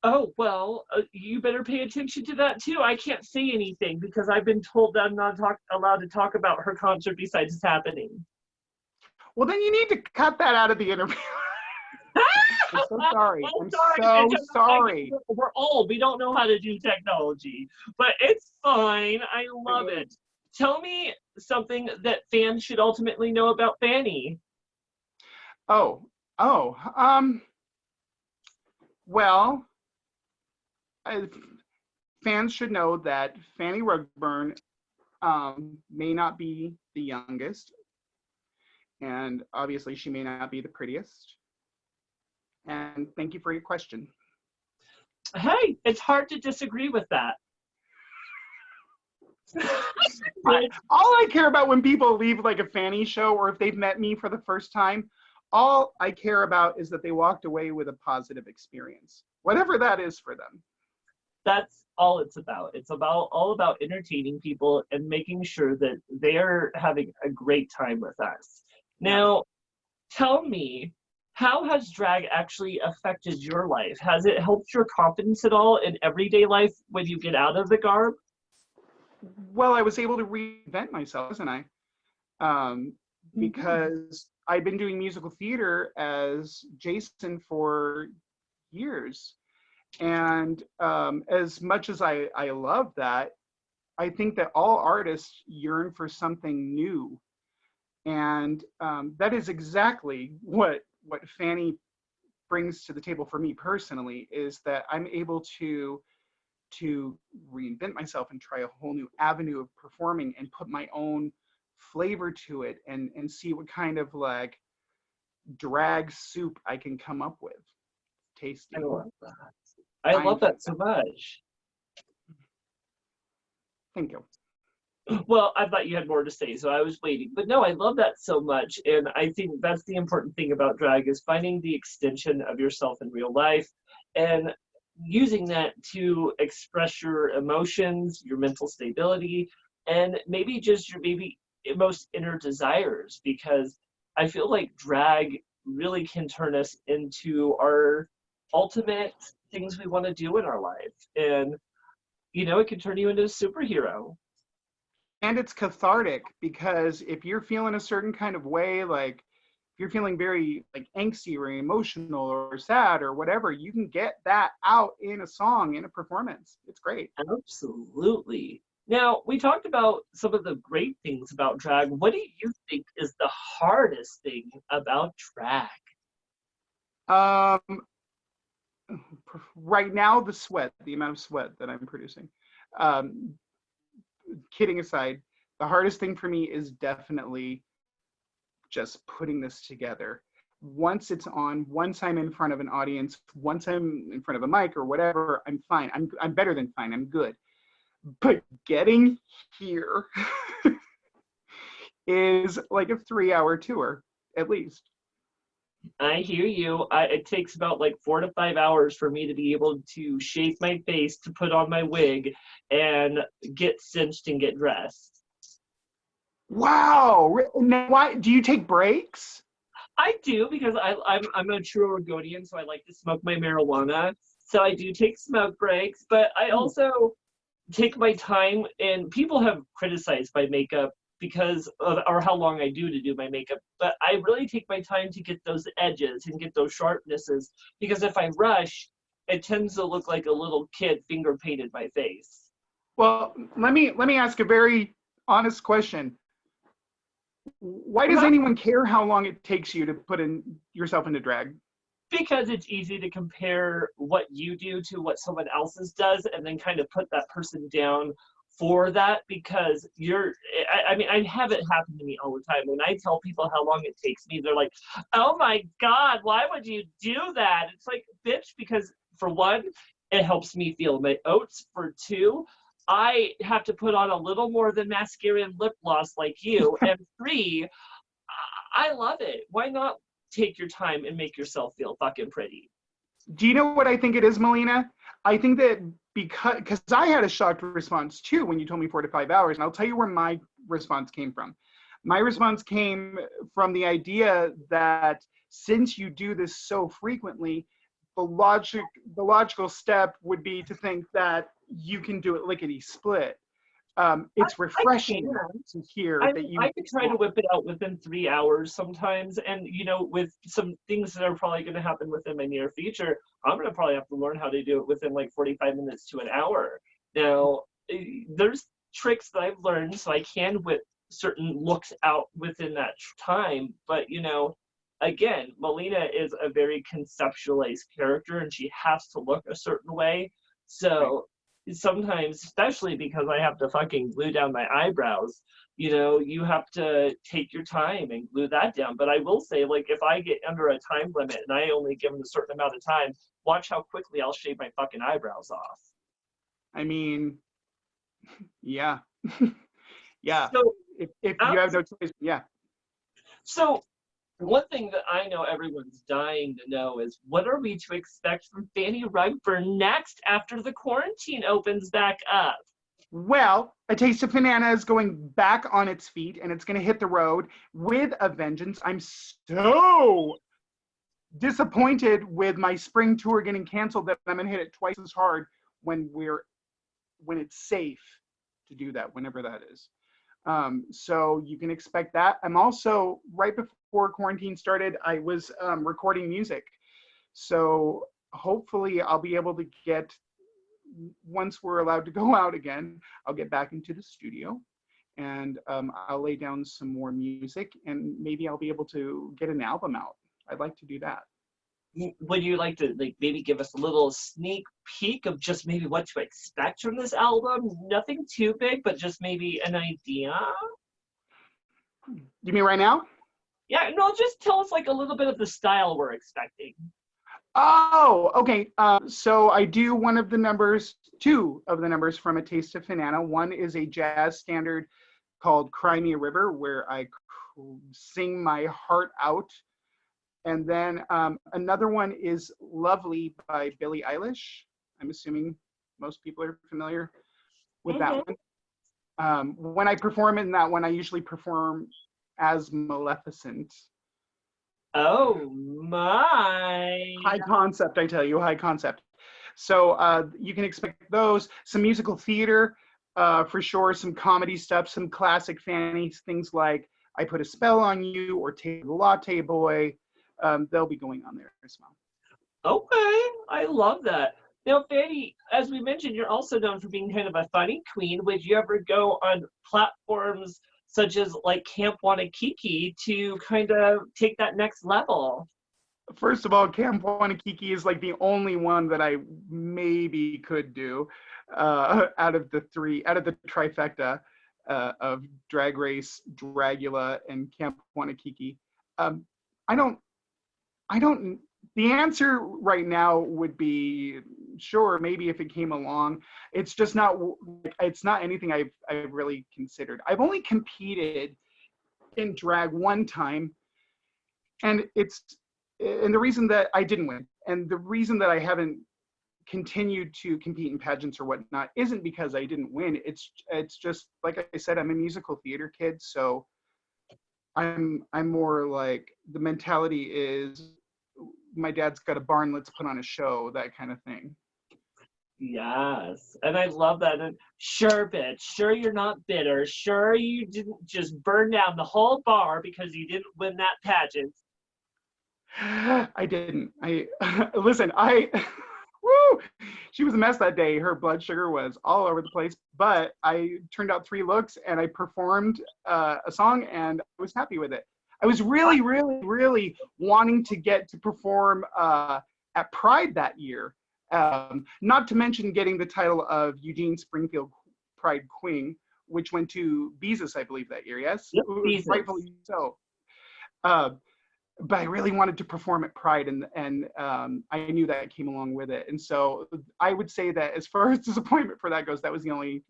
A: Oh, well, you better pay attention to that too. I can't say anything because I've been told that I'm not allowed to talk about her concert besides it's happening.
B: Well, then you need to cut that out of the interview. I'm so sorry. I'm so sorry.
A: We're old. We don't know how to do technology, but it's fine. I love it. Tell me something that fans should ultimately know about Fanny.
B: Well, fans should know that Fanny Rugburn may not be the youngest, and obviously she may not be the prettiest. And thank you for your question.
A: Hey, it's hard to disagree with that.
B: All I care about when people leave like a Fanny show or if they've met me for the first time, all I care about is that they walked away with a positive experience, whatever that is for them.
A: That's all it's about. It's all about entertaining people and making sure that they're having a great time with us. Now, tell me, how has drag actually affected your life? Has it helped your confidence at all in everyday life when you get out of the garb?
B: Well, I was able to reinvent myself, wasn't I? Because I've been doing musical theater as Jason for years. And as much as I love that, I think that all artists yearn for something new. And that is exactly what Fanny brings to the table for me personally is that I'm able to reinvent myself and try a whole new avenue of performing and put my own flavor to it and see what kind of like drag soup I can come up with. Tasty.
A: I love that. I
B: I'm
A: love that so much.
B: Thank you.
A: Well, I thought you had more to say, so I was waiting. But no, I love that so much. And I think that's the important thing about drag is finding the extension of yourself in real life and using that to express your emotions, your mental stability, and maybe just your maybe most inner desires. Because I feel like drag really can turn us into our ultimate things we want to do in our life. And, you know, it can turn you into a superhero.
B: And it's cathartic because if you're feeling a certain kind of way, like if you're feeling very like angsty or emotional or sad or whatever, you can get that out in a song, in a performance. It's great.
A: Absolutely. Now, we talked about some of the great things about drag. What do you think is the hardest thing about drag?
B: Um, right now, the sweat, the amount of sweat that I'm producing. Um, Kidding aside, the hardest thing for me is definitely just putting this together. Once it's on, once I'm in front of an audience, once I'm in front of a mic or whatever, I'm fine. I'm better than fine. I'm good. But getting here is like a 3-hour tour, at least.
A: I hear you. It takes about like 4 to 5 hours for me to be able to shape my face, to put on my wig, and get cinched and get dressed.
B: Wow. Now, why do you take breaks?
A: I do because I'm a true Oregonian, so I like to smoke my marijuana. So I do take smoke breaks, but I also take my time, and people have criticized my makeup because of or how long I do to do my makeup, but I really take my time to get those edges and get those sharpnesses, because if I rush, it tends to look like a little kid finger painted my face.
B: Well, let me ask a very honest question. Why does
A: Well,
B: anyone care how long it takes you to put in yourself into drag?
A: because it's easy to compare what you do to what someone else's does and then kind of put that person down for that, because I mean, I have it happen to me all the time. When I tell people how long it takes me, they're like, oh my God, why would you do that? It's like, bitch, because for one, it helps me feel my oats. For two, I have to put on a little more than mascara and lip gloss like you. And three, I love it. Why not take your time and make yourself feel fucking pretty?
B: Do you know what I think it is, Maliena? I think that because I had a shocked response too when you told me 4 to 5 hours, and I'll tell you where my response came from. My response came from the idea that since you do this so frequently, the logical step would be to think that you can do it lickety split. It's
A: I
B: refreshing
A: can.
B: to hear
A: I
B: that
A: mean,
B: you.
A: I could try to whip it out within 3 hours sometimes, and you know, with some things that are probably going to happen within my near future, I'm going to probably have to learn how to do it within like 45 minutes to an hour. Now, there's tricks that I've learned, so I can whip certain looks out within that time. But you know, again, Maliena is a very conceptualized character, and she has to look a certain way.
B: Right.
A: So sometimes, especially because I have to fucking glue down my eyebrows, you know, you have to take your time and glue that down. But I will say, like, if I get under a time limit and I only give them a certain amount of time, watch how quickly I'll shave my fucking eyebrows off.
B: I mean, yeah, yeah.
A: So,
B: If
A: uh,
B: you have no choice, yeah.
A: so one thing that I know everyone's dying to know is, what are we to expect from Fanny Rugburn next after the quarantine opens back up?
B: Well, A Taste of Banana is going back on its feet and it's going to hit the road with a vengeance. I'm so disappointed with my spring tour getting canceled that I'm going to hit it twice as hard when it's safe to do that, whenever that is. So you can expect that. I'm also, right before quarantine started, I was recording music. So hopefully I'll be able to get, once we're allowed to go out again, I'll get back into the studio and I'll lay down some more music and maybe I'll be able to get an album out. I'd like to do that.
A: would you like to like maybe give us a little sneak peek of just maybe what to expect from this album? Nothing too big, but just maybe an idea.
B: You mean right now?
A: Yeah, no, just tell us like a little bit of the style we're expecting.
B: Oh, okay. So I do two of the numbers from A Taste of Fanana. One is a jazz standard called Cry Me a River, where I sing my heart out. And then another one is Lovely by Billie Eilish. I'm assuming most people are familiar with that one. When I perform in that one, I usually perform as Maleficent.
A: Oh my.
B: High concept, I tell you, high concept. So you can expect those, some musical theater, for sure, some comedy stuff, some classic Fanny, things like I Put a Spell on You or Take the Latte Boy. They'll be going on there as well.
A: Okay, I love that. Now, Fanny, as we mentioned, you're also known for being kind of a funny queen. Would you ever go on platforms such as like Camp Wanakiki to kind of take that next level?
B: First of all, Camp Wanakiki is like the only one that I maybe could do out of the trifecta of Drag Race, Dragula, and Camp Wanakiki. I don't, the answer right now would be sure, maybe if it came along. It's just not, it's not anything I've really considered. I've only competed in drag one time, and the reason that I didn't win, and the reason that I haven't continued to compete in pageants or whatnot isn't because I didn't win. It's just like I said, I'm a musical theater kid, so I'm more like the mentality is my dad's got a barn, let's put on a show, that kind of thing.
A: Yes, and I love that. And sure, bitch, sure you're not bitter. Sure you didn't just burn down the whole bar because you didn't win that pageant.
B: I didn't. Listen, woo, she was a mess that day. Her blood sugar was all over the place, but I turned out 3 looks and I performed a song and I was happy with it. I was really, really, really wanting to get to perform at Pride that year. Not to mention getting the title of Eugene Springfield Pride Queen, which went to Beezus, I believe, that year. Yes,
A: Yep, Beezus.
B: Rightfully so. But I really wanted to perform at Pride, and I knew that came along with it. And so I would say that as far as disappointment for that goes, that was the only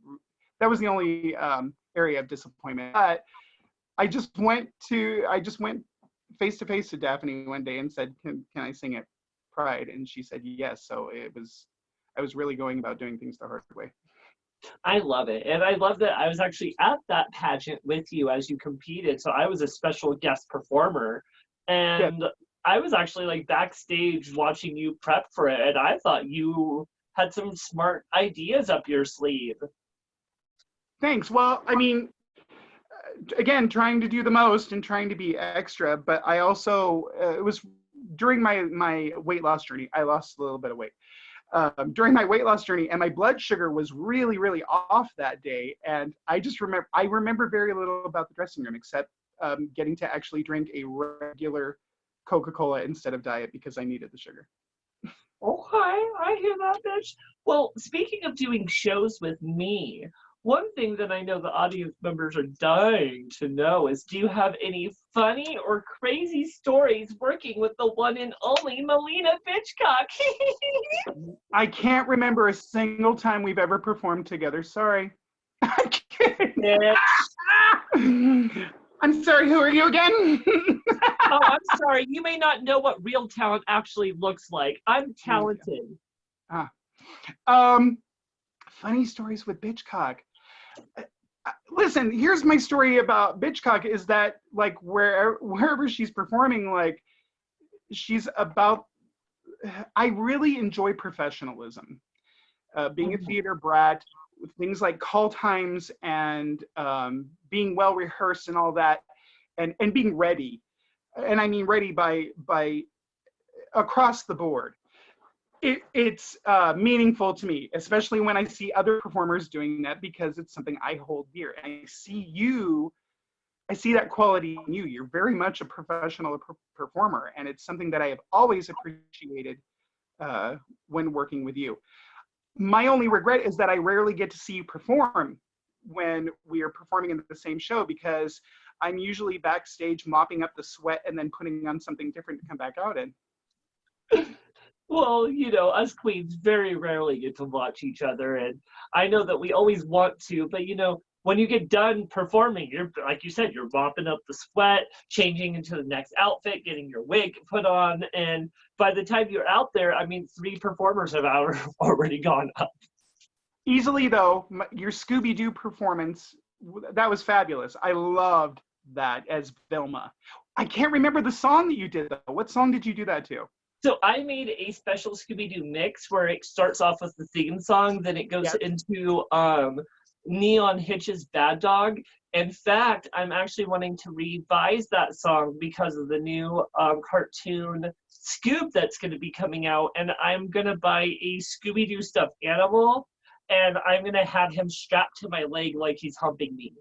B: area of disappointment. But I just went face to face to Daphne one day and said, "Can I sing at Pride?" And she said yes. So I was really going about doing things the hard way.
A: I love it. And I love that I was actually at that pageant with you as you competed. So I was a special guest performer. And yeah. I was actually like backstage watching you prep for it. And I thought you had some smart ideas up your sleeve.
B: Thanks. Well, I mean, again, trying to do the most and trying to be extra. But I also, it was during my weight loss journey, I lost a little bit of weight. During my weight loss journey, and my blood sugar was really, really off that day. And I remember very little about the dressing room, except getting to actually drink a regular Coca-Cola instead of diet because I needed the sugar.
A: Okay, I hear that, bitch. Well, speaking of doing shows with me, one thing that I know the audience members are dying to know is, do you have any funny or crazy stories working with the one and only Maliena Bitchcock?
B: I can't remember a single time we've ever performed together. Sorry. I'm kidding. I'm sorry, who are you again?
A: Oh, I'm sorry. You may not know what real talent actually looks like. I'm talented.
B: Funny stories with Bitchcock. Listen, here's my story about Bitchcock is that like wherever she's performing, like she's about, I really enjoy professionalism. Being a theater brat, with things like call times and being well rehearsed and all that, and being ready. And I mean ready by across the board. It's meaningful to me, especially when I see other performers doing that, because it's something I hold dear. And I see you I see that quality in you. You're very much a professional performer, and it's something that I have always appreciated when working with you. My only regret is that I rarely get to see you perform when we are performing in the same show, because I'm usually backstage mopping up the sweat and then putting on something different to come back out in.
A: Well, you know, us queens very rarely get to watch each other, and I know that we always want to, but you know, when you get done performing, you're like you said, you're mopping up the sweat, changing into the next outfit, getting your wig put on, and by the time you're out there, I mean, 3 performers have already gone up.
B: Easily, though, your Scooby-Doo performance, that was fabulous. I loved that as Vilma. I can't remember the song that you did, though. What song did you do that to?
A: So I made a special Scooby-Doo mix where it starts off with the theme song, then it goes into Neon Hitch's Bad Dog. In fact, I'm actually wanting to revise that song because of the new cartoon Scoop that's going to be coming out, and I'm going to buy a Scooby-Doo stuffed animal, and I'm going to have him strapped to my leg like he's humping me.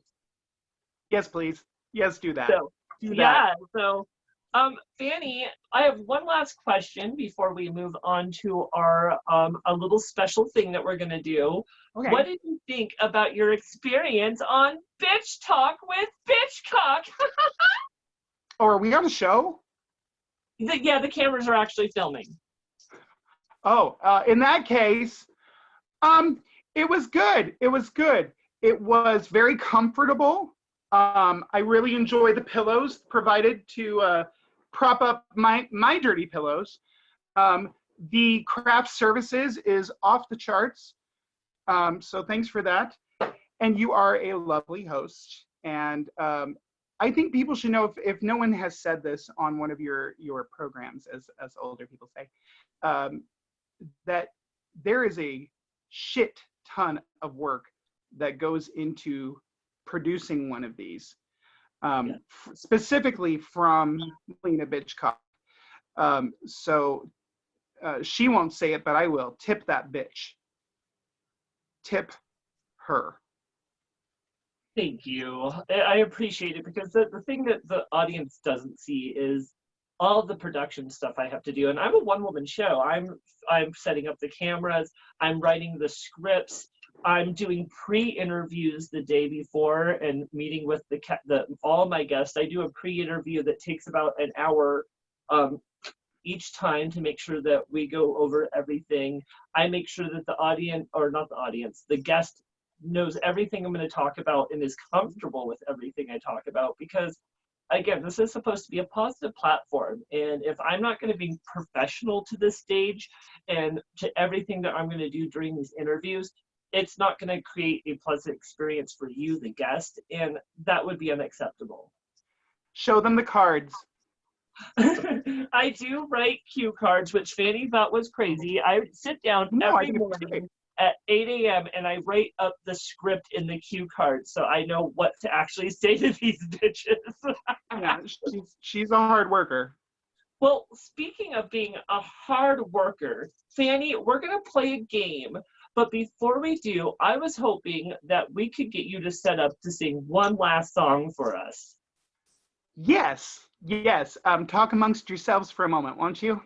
B: Yes, please. Yes, do that.
A: So,
B: do that.
A: Yeah, so Fanny, I have one last question before we move on to our a little special thing that we're gonna do.
B: Okay.
A: What did you think about your experience on Bitch Talk with Bitchcock?
B: Oh, are we on a show?
A: Yeah, the cameras are actually filming.
B: Oh, in that case, it was good. It was good. It was very comfortable. I really enjoy the pillows provided to prop up my dirty pillows. The craft services is off the charts. So thanks for that. And you are a lovely host. And I think people should know, if no one has said this on one of your programs, as older people say, that there is a shit ton of work that goes into producing one of these, specifically from Maliena Bitchcock. So she won't say it, but I will. Tip that bitch. Tip her.
A: Thank you. I appreciate it, because the thing that the audience doesn't see is all the production stuff I have to do. And I'm a one-woman show. I'm setting up the cameras, I'm writing the scripts, I'm doing pre-interviews the day before and meeting with all my guests. I do a pre-interview that takes about an hour each time to make sure that we go over everything. I make sure that the audience, or not the audience, the guest knows everything I'm going to talk about and is comfortable with everything I talk about, because again, this is supposed to be a positive platform, and if I'm not going to be professional to this stage and to everything that I'm going to do during these interviews, it's not going to create a pleasant experience for you, the guest, and that would be unacceptable.
B: Show them the cards.
A: I do write cue cards, which Fanny thought was crazy. I sit down every morning at 8 a.m. and I write up the script in the cue card so I know what to actually say to these bitches.
B: Yeah, she's a hard worker.
A: Well, speaking of being a hard worker, Fanny, we're going to play a game. But before we do, I was hoping that we could get you to set up to sing one last song for us.
B: Yes. Talk amongst yourselves for a moment, won't you?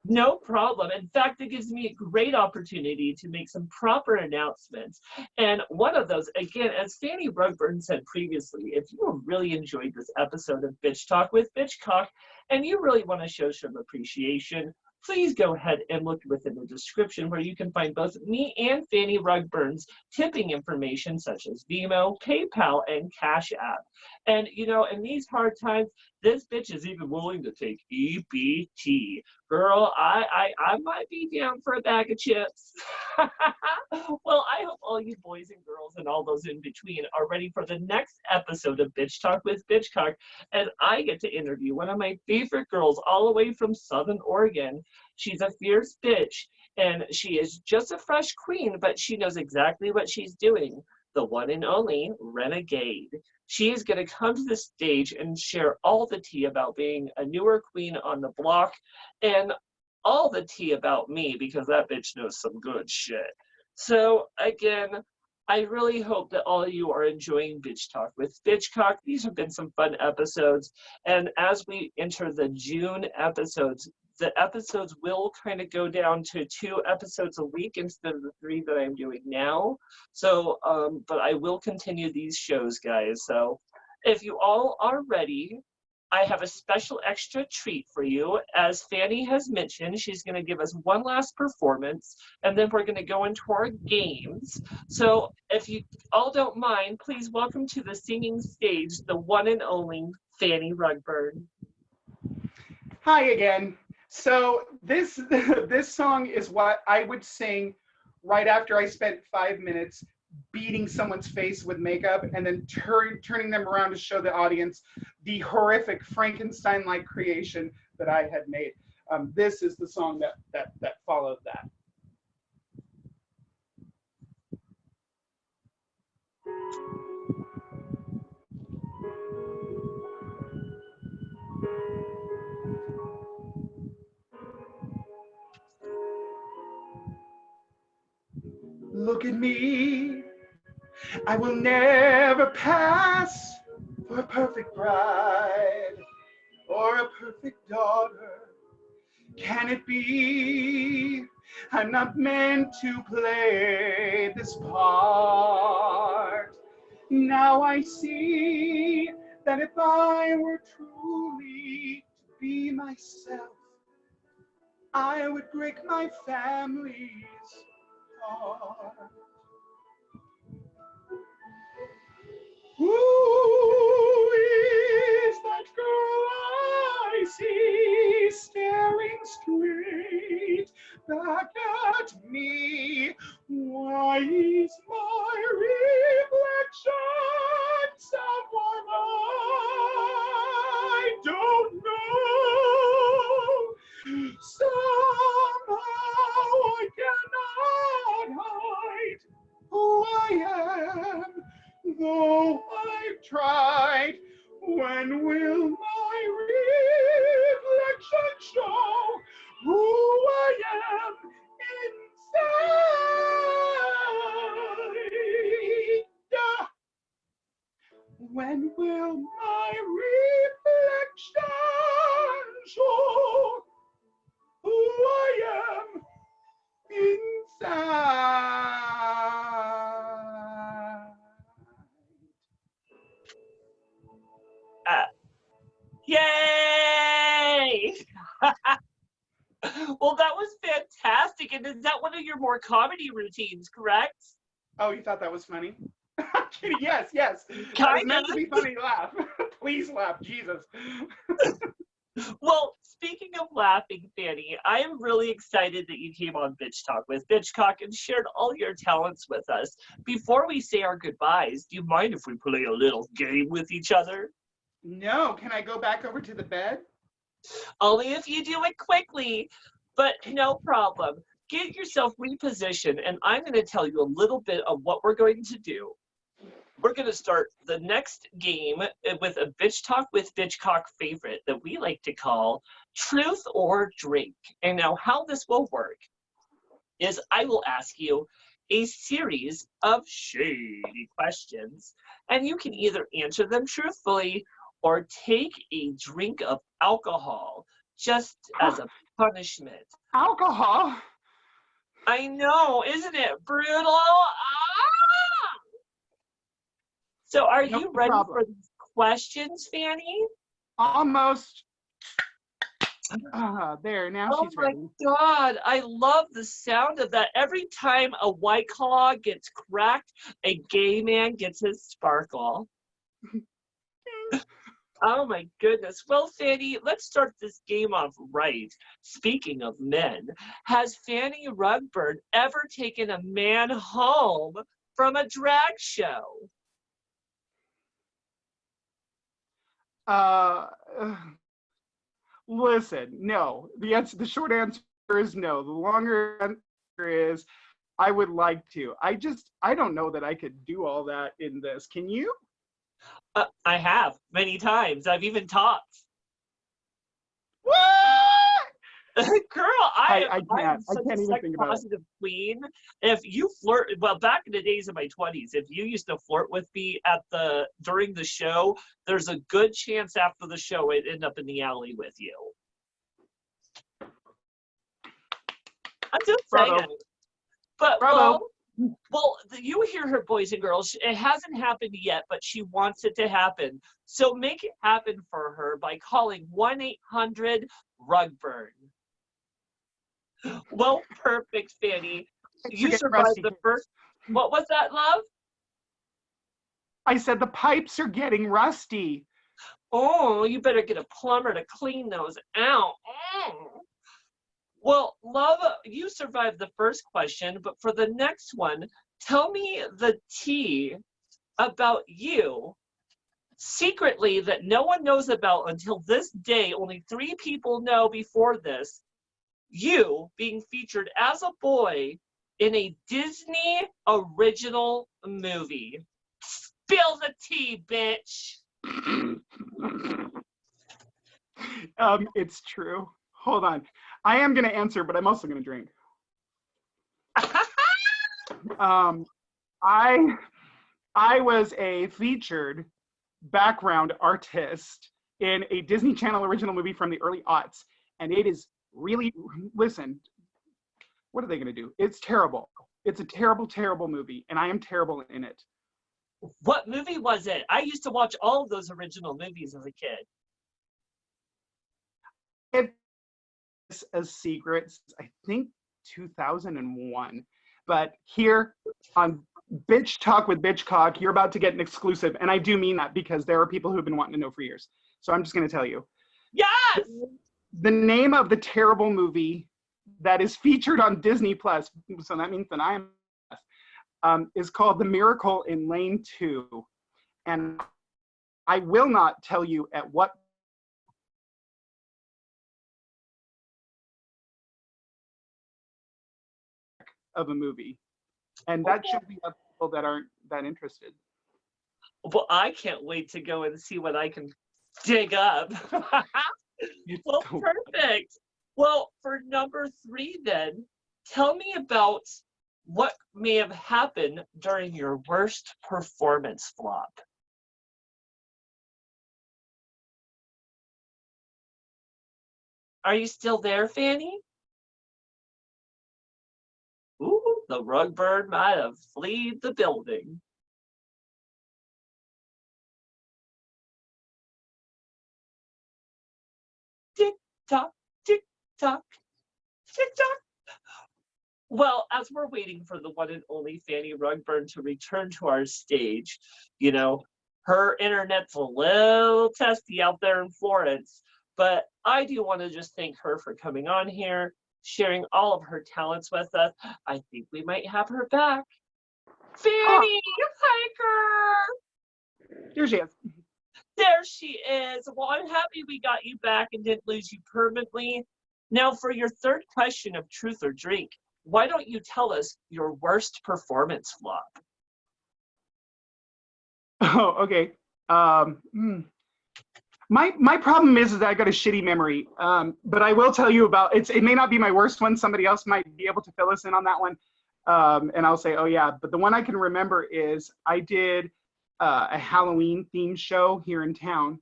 A: No problem. In fact, it gives me a great opportunity to make some proper announcements. And one of those, again, as Fanny Rugburn said previously, if you really enjoyed this episode of Bitch Talk with Bitchcock and you really want to show some appreciation, please go ahead and look within the description where you can find both me and Fanny Rugburn's tipping information, such as Venmo, PayPal, and Cash App. And, you know, in these hard times, this bitch is even willing to take EBT. Girl, I might be down for a bag of chips. Well, I hope all you boys and girls and all those in between are ready for the next episode of Bitch Talk with Bitchcock, as I get to interview one of my favorite girls all the way from Southern Oregon. She's a fierce bitch, and she is just a fresh queen, but she knows exactly what she's doing. The one and only Renegade. She is going to come to the stage and share all the tea about being a newer queen on the block, and all the tea about me, because that bitch knows some good shit. So again, I really hope that all of you are enjoying Bitch Talk with Bitchcock. These have been some fun episodes. And as we enter the June episodes, the episodes will kind of go down to 2 episodes a week instead of the 3 that I'm doing now. So, but I will continue these shows, guys. So if you all are ready, I have a special extra treat for you. As Fanny has mentioned, she's going to give us one last performance, and then we're going to go into our games. So if you all don't mind, please welcome to the singing stage the one and only Fanny Rugburn.
B: Hi again. So this this song is what I would sing right after I spent 5 minutes beating someone's face with makeup and then turning them around to show the audience the horrific Frankenstein-like creation that I had made. This is the song that followed that. Look at me, I will never pass for a perfect bride or a perfect daughter. Can it be I'm not meant to play this part? Now I see that if I were truly to be myself, I would break my family's heart. Who is that girl I see staring straight back at me? Why is my reflection someone I don't know? Somehow I cannot hide who I am, though I've tried. When will my reflection show who I am inside? When will my reflection show who I am inside?
A: Yay! Well, that was fantastic. And is that one of your more comedy routines, correct?
B: Oh, you thought that was funny? I'm kidding. Yes, yes. That was
A: Kind
B: meant
A: of.
B: to be funny. Laugh. Please laugh. Jesus.
A: Well, speaking of laughing, Fanny, I am really excited that you came on Bitch Talk with Bitchcock and shared all your talents with us. Before we say our goodbyes, do you mind if we play a little game with each other?
B: No, can I go back over to the bed?
A: Only if you do it quickly, but no problem. Get yourself repositioned, and I'm going to tell you a little bit of what we're going to do. We're going to start the next game with a Bitch Talk with Bitchcock favorite that we like to call Truth or Drink. And now how this will work is I will ask you a series of shady questions, and you can either answer them truthfully or take a drink of alcohol just as a punishment.
B: Alcohol?
A: I know, isn't it brutal? Ah! So are
B: No
A: you ready
B: problem.
A: for these questions, Fanny?
B: Almost. There, now
A: Oh
B: she's
A: my
B: ready.
A: God, I love the sound of that. Every time a White Claw gets cracked, a gay man gets his sparkle. Oh my goodness. Well, Fanny, let's start this game off right. Speaking of men, has Fanny Rugburn ever taken a man home from a drag show?
B: Listen, no. The short answer is no. The longer answer is I would like to. I don't know that I could do all that in this. Can you?
A: I have many times. I've even taught.
B: What?
A: Girl, I am
B: I
A: such a
B: can't even
A: sex
B: think about it.
A: positive queen. If you flirt, well, back in the days of my 20s, if you used to flirt with me during the show, there's a good chance after the show I'd end up in the alley with you. I'm just
B: Bravo.
A: saying. But
B: Bravo.
A: well, you hear her, boys and girls. It hasn't happened yet, but she wants it to happen. So make it happen for her by calling 1-800-RUGBURN. Well, perfect, Fanny. You
B: Forget
A: survived
B: Rusty.
A: the first. What was that, love?
B: I said the pipes are getting rusty.
A: Oh, you better get a plumber to clean those out. Well, love, you survived the first question, but for the next one, tell me the tea about you secretly that no one knows about until this day. Only 3 people know before this. You being featured as a boy in a Disney original movie. Spill the tea, bitch.
B: It's true. Hold on. I am going to answer, but I'm also going to drink. I was a featured background artist in a Disney Channel original movie from the early aughts, and it is really, listen, what are they going to do? It's terrible. It's a terrible, terrible movie, and I am terrible in it.
A: What movie was it? I used to watch all of those original movies as a kid.
B: It's a secret, I think 2001, but here on Bitch Talk with Bitchcock, you're about to get an exclusive, and I do mean that because there are people who've been wanting to know for years. So I'm just going to tell you.
A: Yes!
B: The name of the terrible movie that is featured on Disney Plus, so that means that I am, is called The Miracle in Lane 2. And I will not tell you at what of a movie. And that should be up people that aren't that interested.
A: Well, I can't wait to go and see what I can dig up. Well, perfect. Well, for number 3 then, tell me about what may have happened during your worst performance flop. Are you still there, Fanny? Ooh, the rug bird might have fled the building. Tick tock, tick tock, tick tock. Well, as we're waiting for the one and only Fanny Rugburn to return to our stage, you know, her internet's a little testy out there in Florence, but I do want to just thank her for coming on here, sharing all of her talents with us. I think we might have her back. Fanny, hi, girl.
B: Here she is.
A: There she is. Well, I'm happy we got you back and didn't lose you permanently. Now, for your third question of truth or drink, why don't you tell us your worst performance flop?
B: Oh, okay. My problem is that I got a shitty memory. But I will tell you about it. It may not be my worst one. Somebody else might be able to fill us in on that one. And I'll say, oh yeah. But the one I can remember is I did a Halloween themed show here in town,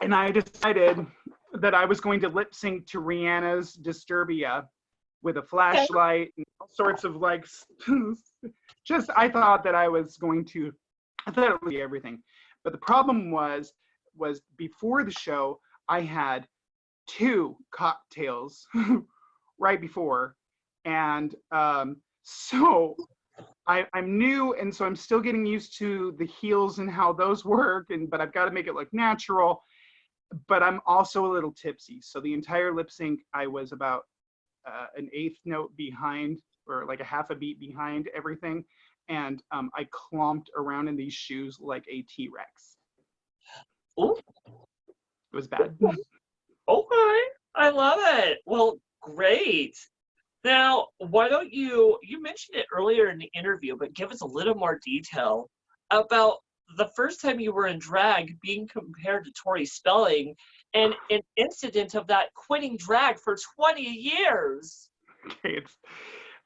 B: and I decided that I was going to lip sync to Rihanna's Disturbia with a flashlight and all sorts of like, just, I thought that I was going to, I thought it would be everything. But the problem was before the show, I had 2 cocktails right before. And so I'm new, and so I'm still getting used to the heels and how those work, but I've got to make it look natural. But I'm also a little tipsy. So the entire lip sync, I was about an 1/8 note behind, or like a half a beat behind everything. And I clomped around in these shoes like a T-Rex.
A: Ooh.
B: It was bad.
A: Okay, I love it. Well, great. Now, why don't you mentioned it earlier in the interview, but give us a little more detail about the first time you were in drag being compared to Tori Spelling and an incident of that quitting drag for 20 years.
B: Okay,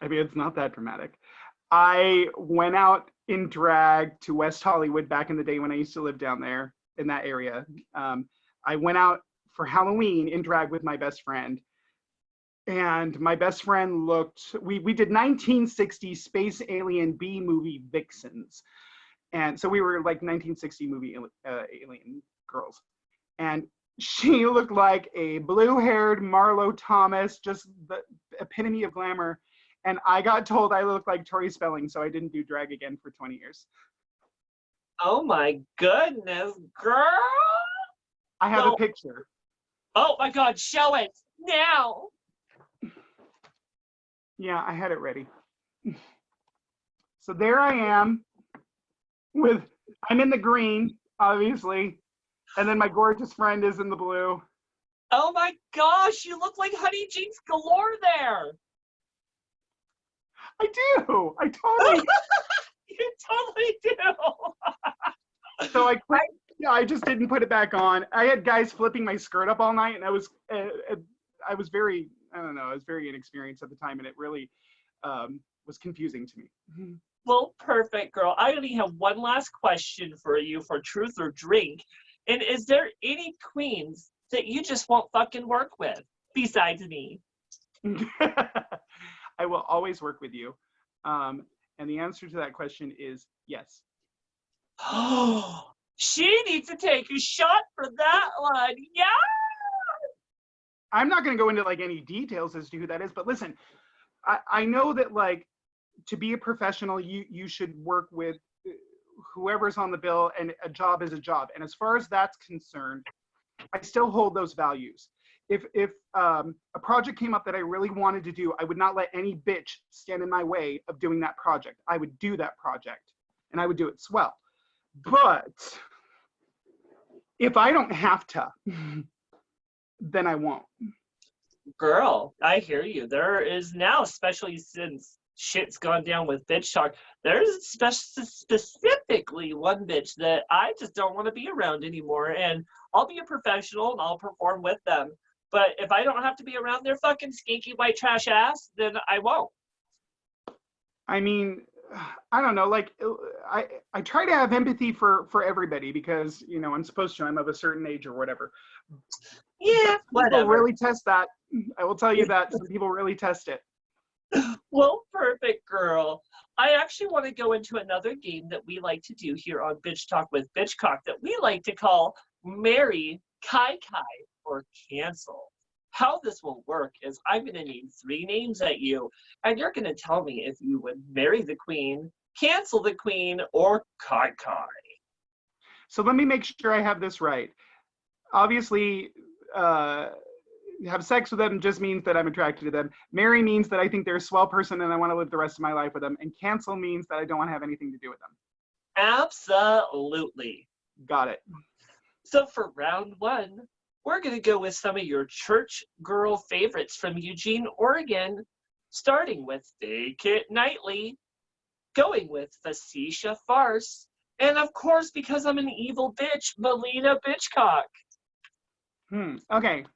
B: it's not that dramatic. I went out in drag to West Hollywood back in the day when I used to live down there in that area. I went out for Halloween in drag with my best friend. And my best friend we did 1960 space alien B movie vixens. And so we were like 1960 movie alien girls. And she looked like a blue-haired Marlo Thomas, just the epitome of glamour. And I got told I looked like Tori Spelling, so I didn't do drag again for 20 years.
A: Oh my goodness, girl.
B: I have a picture.
A: Oh my God, show it now.
B: Yeah, I had it ready. So there I am I'm in the green, obviously. And then my gorgeous friend is in the blue.
A: Oh my gosh, you look like Honey Jinks galore there.
B: I do. I totally.
A: You totally do.
B: So I quit. Yeah, I just didn't put it back on. I had guys flipping my skirt up all night, and I was very, I don't know, I was very inexperienced at the time, and it really was confusing to me.
A: Well, perfect, girl. I only have one last question for you for Truth or Drink. And is there any queens that you just won't fucking work with besides me?
B: I will always work with you. And the answer to that question is yes.
A: Oh, she needs to take a shot for that one. Yeah.
B: I'm not going to go into like any details as to who that is, but listen, I know that like to be a professional, you should work with whoever's on the bill, and a job is a job. And as far as that's concerned, I still hold those values. If a project came up that I really wanted to do, I would not let any bitch stand in my way of doing that project. I would do that project, and I would do it swell. But if I don't have to, then I won't.
A: Girl, I hear you. There is now, especially since shit's gone down with bitch talk, there's specifically one bitch that I just don't want to be around anymore. And I'll be a professional and I'll perform with them. But if I don't have to be around their fucking skanky white trash ass, then I won't.
B: I mean, I don't know, like I try to have empathy for everybody because, you know, I'm supposed to, I'm of a certain age or whatever.
A: Yeah, whatever.
B: People really test that. I will tell you that some people really test it.
A: Well, perfect, girl. I actually want to go into another game that we like to do here on Bitch Talk with Bitchcock that we like to call Marry, Kai Kai, or Cancel. How this will work is I'm going to name 3 names at you, and you're going to tell me if you would marry the queen, cancel the queen, or Kai Kai.
B: So let me make sure I have this right. Obviously, have sex with them just means that I'm attracted to them. Marry means that I think they're a swell person and I want to live the rest of my life with them. And cancel means that I don't want to have anything to do with them.
A: Absolutely.
B: Got it.
A: So for round 1, we're going to go with some of your church girl favorites from Eugene, Oregon, starting with Fake It Nightly, going with Facetious Farce, and of course, because I'm an evil bitch, Maliena Bitchcock.
B: Okay.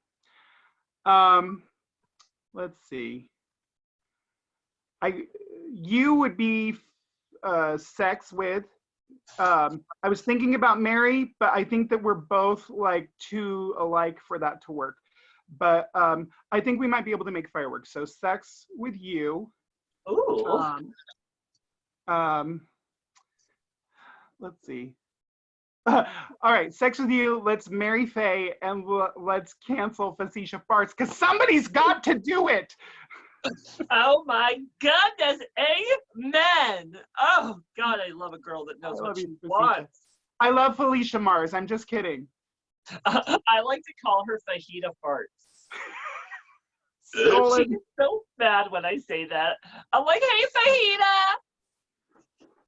B: Let's see. You would be sex with. I was thinking about Mary, but I think that we're both like too alike for that to work. But I think we might be able to make fireworks. So sex with you.
A: Ooh.
B: Let's see. All right, sex with you. Let's marry Faye and let's cancel Facetious Farce because somebody's got to do it.
A: Oh my goodness, amen. Oh God, I love a girl that knows what she wants.
B: I love Felicia Mars. I'm just kidding.
A: I like to call her Fajita Farts. She gets so bad when I say that. I'm like, hey,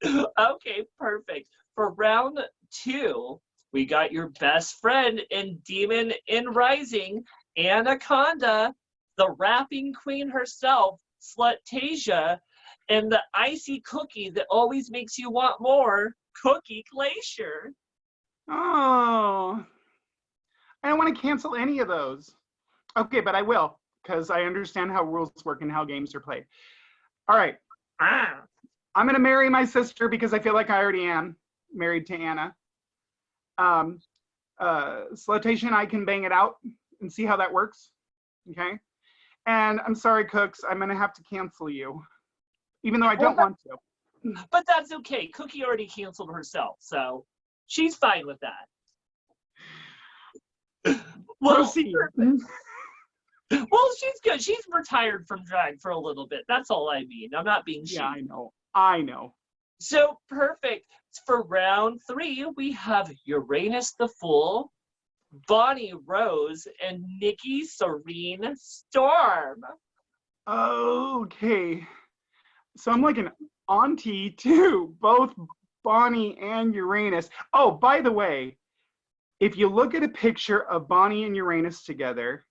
A: Fajita. Okay, perfect. For round 2, we got your best friend and demon in Rising, Anaconda, the rapping queen herself, Slutasia, and the icy cookie that always makes you want more, Cookie Glacier.
B: Oh, I don't want to cancel any of those. Okay, but I will, because I understand how rules work and how games are played. All right.
A: Ah.
B: I'm going to marry my sister because I feel like I already am married to Anna. Slotation, I can bang it out and see how that works. Okay. And I'm sorry, Cooks, I'm going to have to cancel you, even though I don't want to.
A: But that's okay. Cookie already canceled herself, so she's fine with that. Well,
B: proceed.
A: Well, she's good. She's retired from drag for a little bit. That's all I mean. I'm not being cheap.
B: Yeah, I know.
A: So perfect. For round 3, we have Uranus the Fool, Bonnie Rose, and Nikki Serene Storm.
B: Okay. So I'm like an auntie to both Bonnie and Uranus. Oh, by the way, if you look at a picture of Bonnie and Uranus together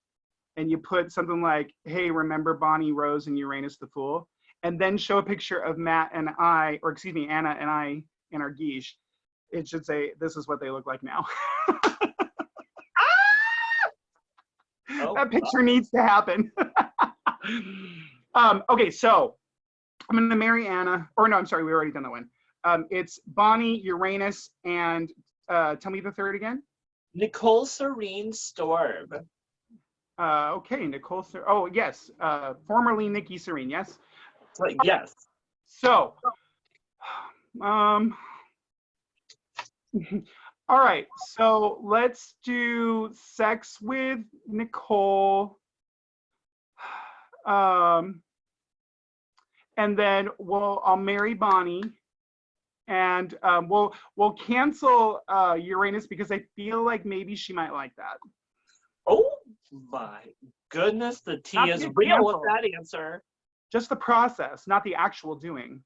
B: and you put something like, hey, remember Bonnie Rose and Uranus the Fool? And then show a picture of Matt and I, or excuse me, Anna and I in our guiche, it should say, this is what they look like now.
A: Oh,
B: that picture needs to happen. Okay, so I'm going to marry Anna. Or no, I'm sorry, we already done that one. It's Bonnie, Uranus, and tell me the third again.
A: Nicole Serene Storm.
B: Okay, Nicole. Oh, yes. Formerly Nikki Serene, yes?
A: Yes.
B: So, all right. So let's do sex with Nicole. And then I'll marry Bonnie. And we'll cancel Uranus because I feel like maybe she might like that.
A: Oh my goodness, the tea is real with that answer.
B: Just the process, not the actual doing.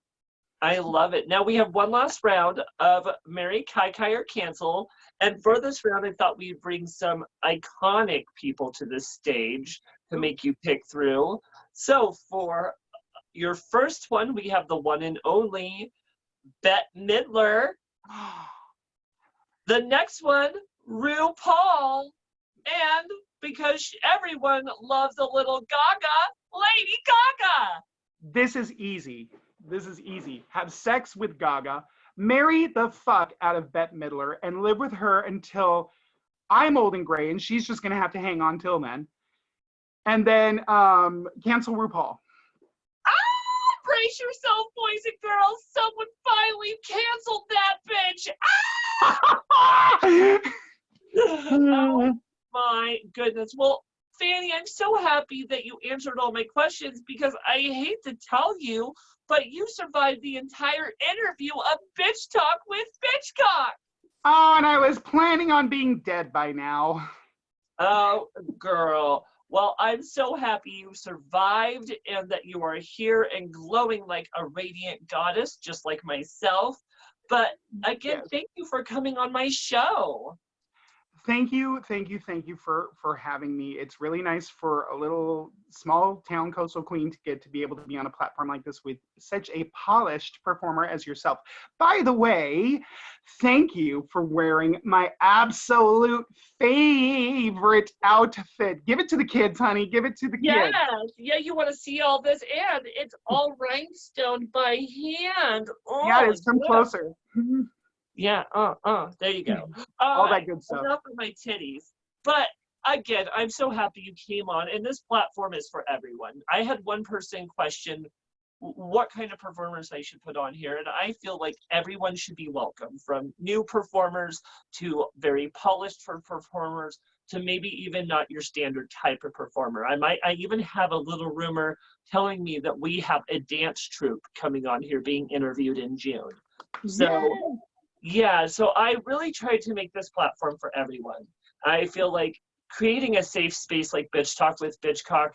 A: I love it. Now we have one last round of Marry, Kai or Cancel. And for this round, I thought we'd bring some iconic people to the stage to make you pick through. So for your first one, we have the one and only Bette Midler. The next one, RuPaul. And because everyone loves a little Gaga, Lady Gaga.
B: This is easy. This is easy. Have sex with Gaga, marry the fuck out of Bette Midler, and live with her until I'm old and gray, and she's just gonna have to hang on till then. And then cancel RuPaul.
A: Brace yourself, boys and girls. Someone finally canceled that bitch. Oh my goodness. Well, Fanny, I'm so happy that you answered all my questions because I hate to tell you, but you survived the entire interview of Bitch Talk with Bitchcock.
B: Oh, and I was planning on being dead by now.
A: Oh, girl. Well, I'm so happy you survived and that you are here and glowing like a radiant goddess, just like myself. But again, Thank you for coming on my show.
B: Thank you for having me. It's really nice for a little small town coastal queen to get to be able to be on a platform like this with such a polished performer as yourself. By the way, thank you for wearing my absolute favorite outfit. Give it to the kids, honey. Give it to the kids.
A: Yeah, you want to see all this, and it's all rhinestoned by hand. Oh,
B: yeah, it's come closer.
A: Yeah, there you go.
B: All that good stuff.
A: Enough of my titties. But again, I'm so happy you came on, and this platform is for everyone. I had one person question what kind of performers I should put on here, and I feel like everyone should be welcome, from new performers to very polished for performers to maybe even not your standard type of performer. I even have a little rumor telling me that we have a dance troupe coming on here being interviewed in June. So. Yeah, so I really tried to make this platform for everyone. I feel like creating a safe space like Bitch Talk with Bitchcock,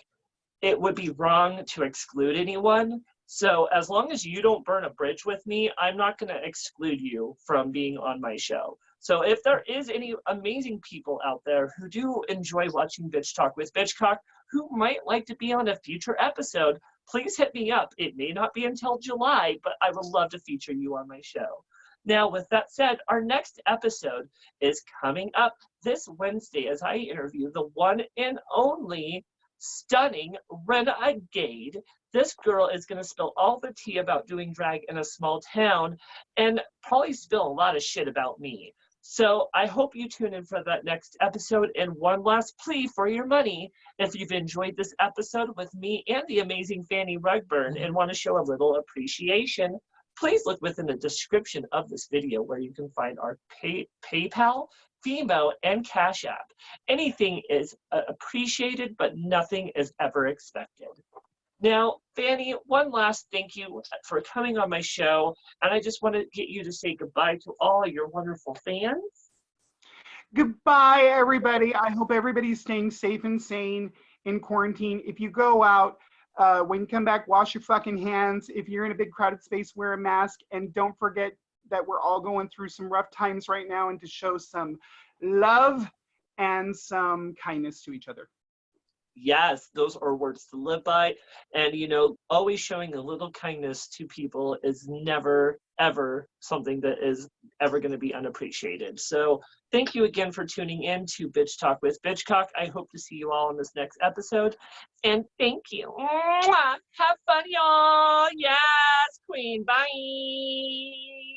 A: it would be wrong to exclude anyone. So as long as you don't burn a bridge with me, I'm not going to exclude you from being on my show. So if there is any amazing people out there who do enjoy watching Bitch Talk with Bitchcock, who might like to be on a future episode, please hit me up. It may not be until July, but I would love to feature you on my show. Now, with that said, our next episode is coming up this Wednesday as I interview the one and only stunning Renegade. This girl is going to spill all the tea about doing drag in a small town and probably spill a lot of shit about me. So I hope you tune in for that next episode. And one last plea for your money. If you've enjoyed this episode with me and the amazing Fanny Rugburn and want to show a little appreciation, please look within the description of this video where you can find our PayPal, Venmo, and Cash App. Anything is appreciated, but nothing is ever expected. Now, Fanny, one last thank you for coming on my show, and I just want to get you to say goodbye to all your wonderful fans.
B: Goodbye, everybody. I hope everybody's staying safe and sane in quarantine. If you go out, when you come back, wash your fucking hands. If you're in a big crowded space, wear a mask. And don't forget that we're all going through some rough times right now, and to show some love and some kindness to each other.
A: Yes, those are words to live by. And, you know, always showing a little kindness to people is never, ever something that is ever going to be unappreciated. So thank you again for tuning in to Bitch Talk with Bitchcock. I hope to see you all in this next episode. And thank you. Mwah! Have fun, y'all. Yes, queen. Bye.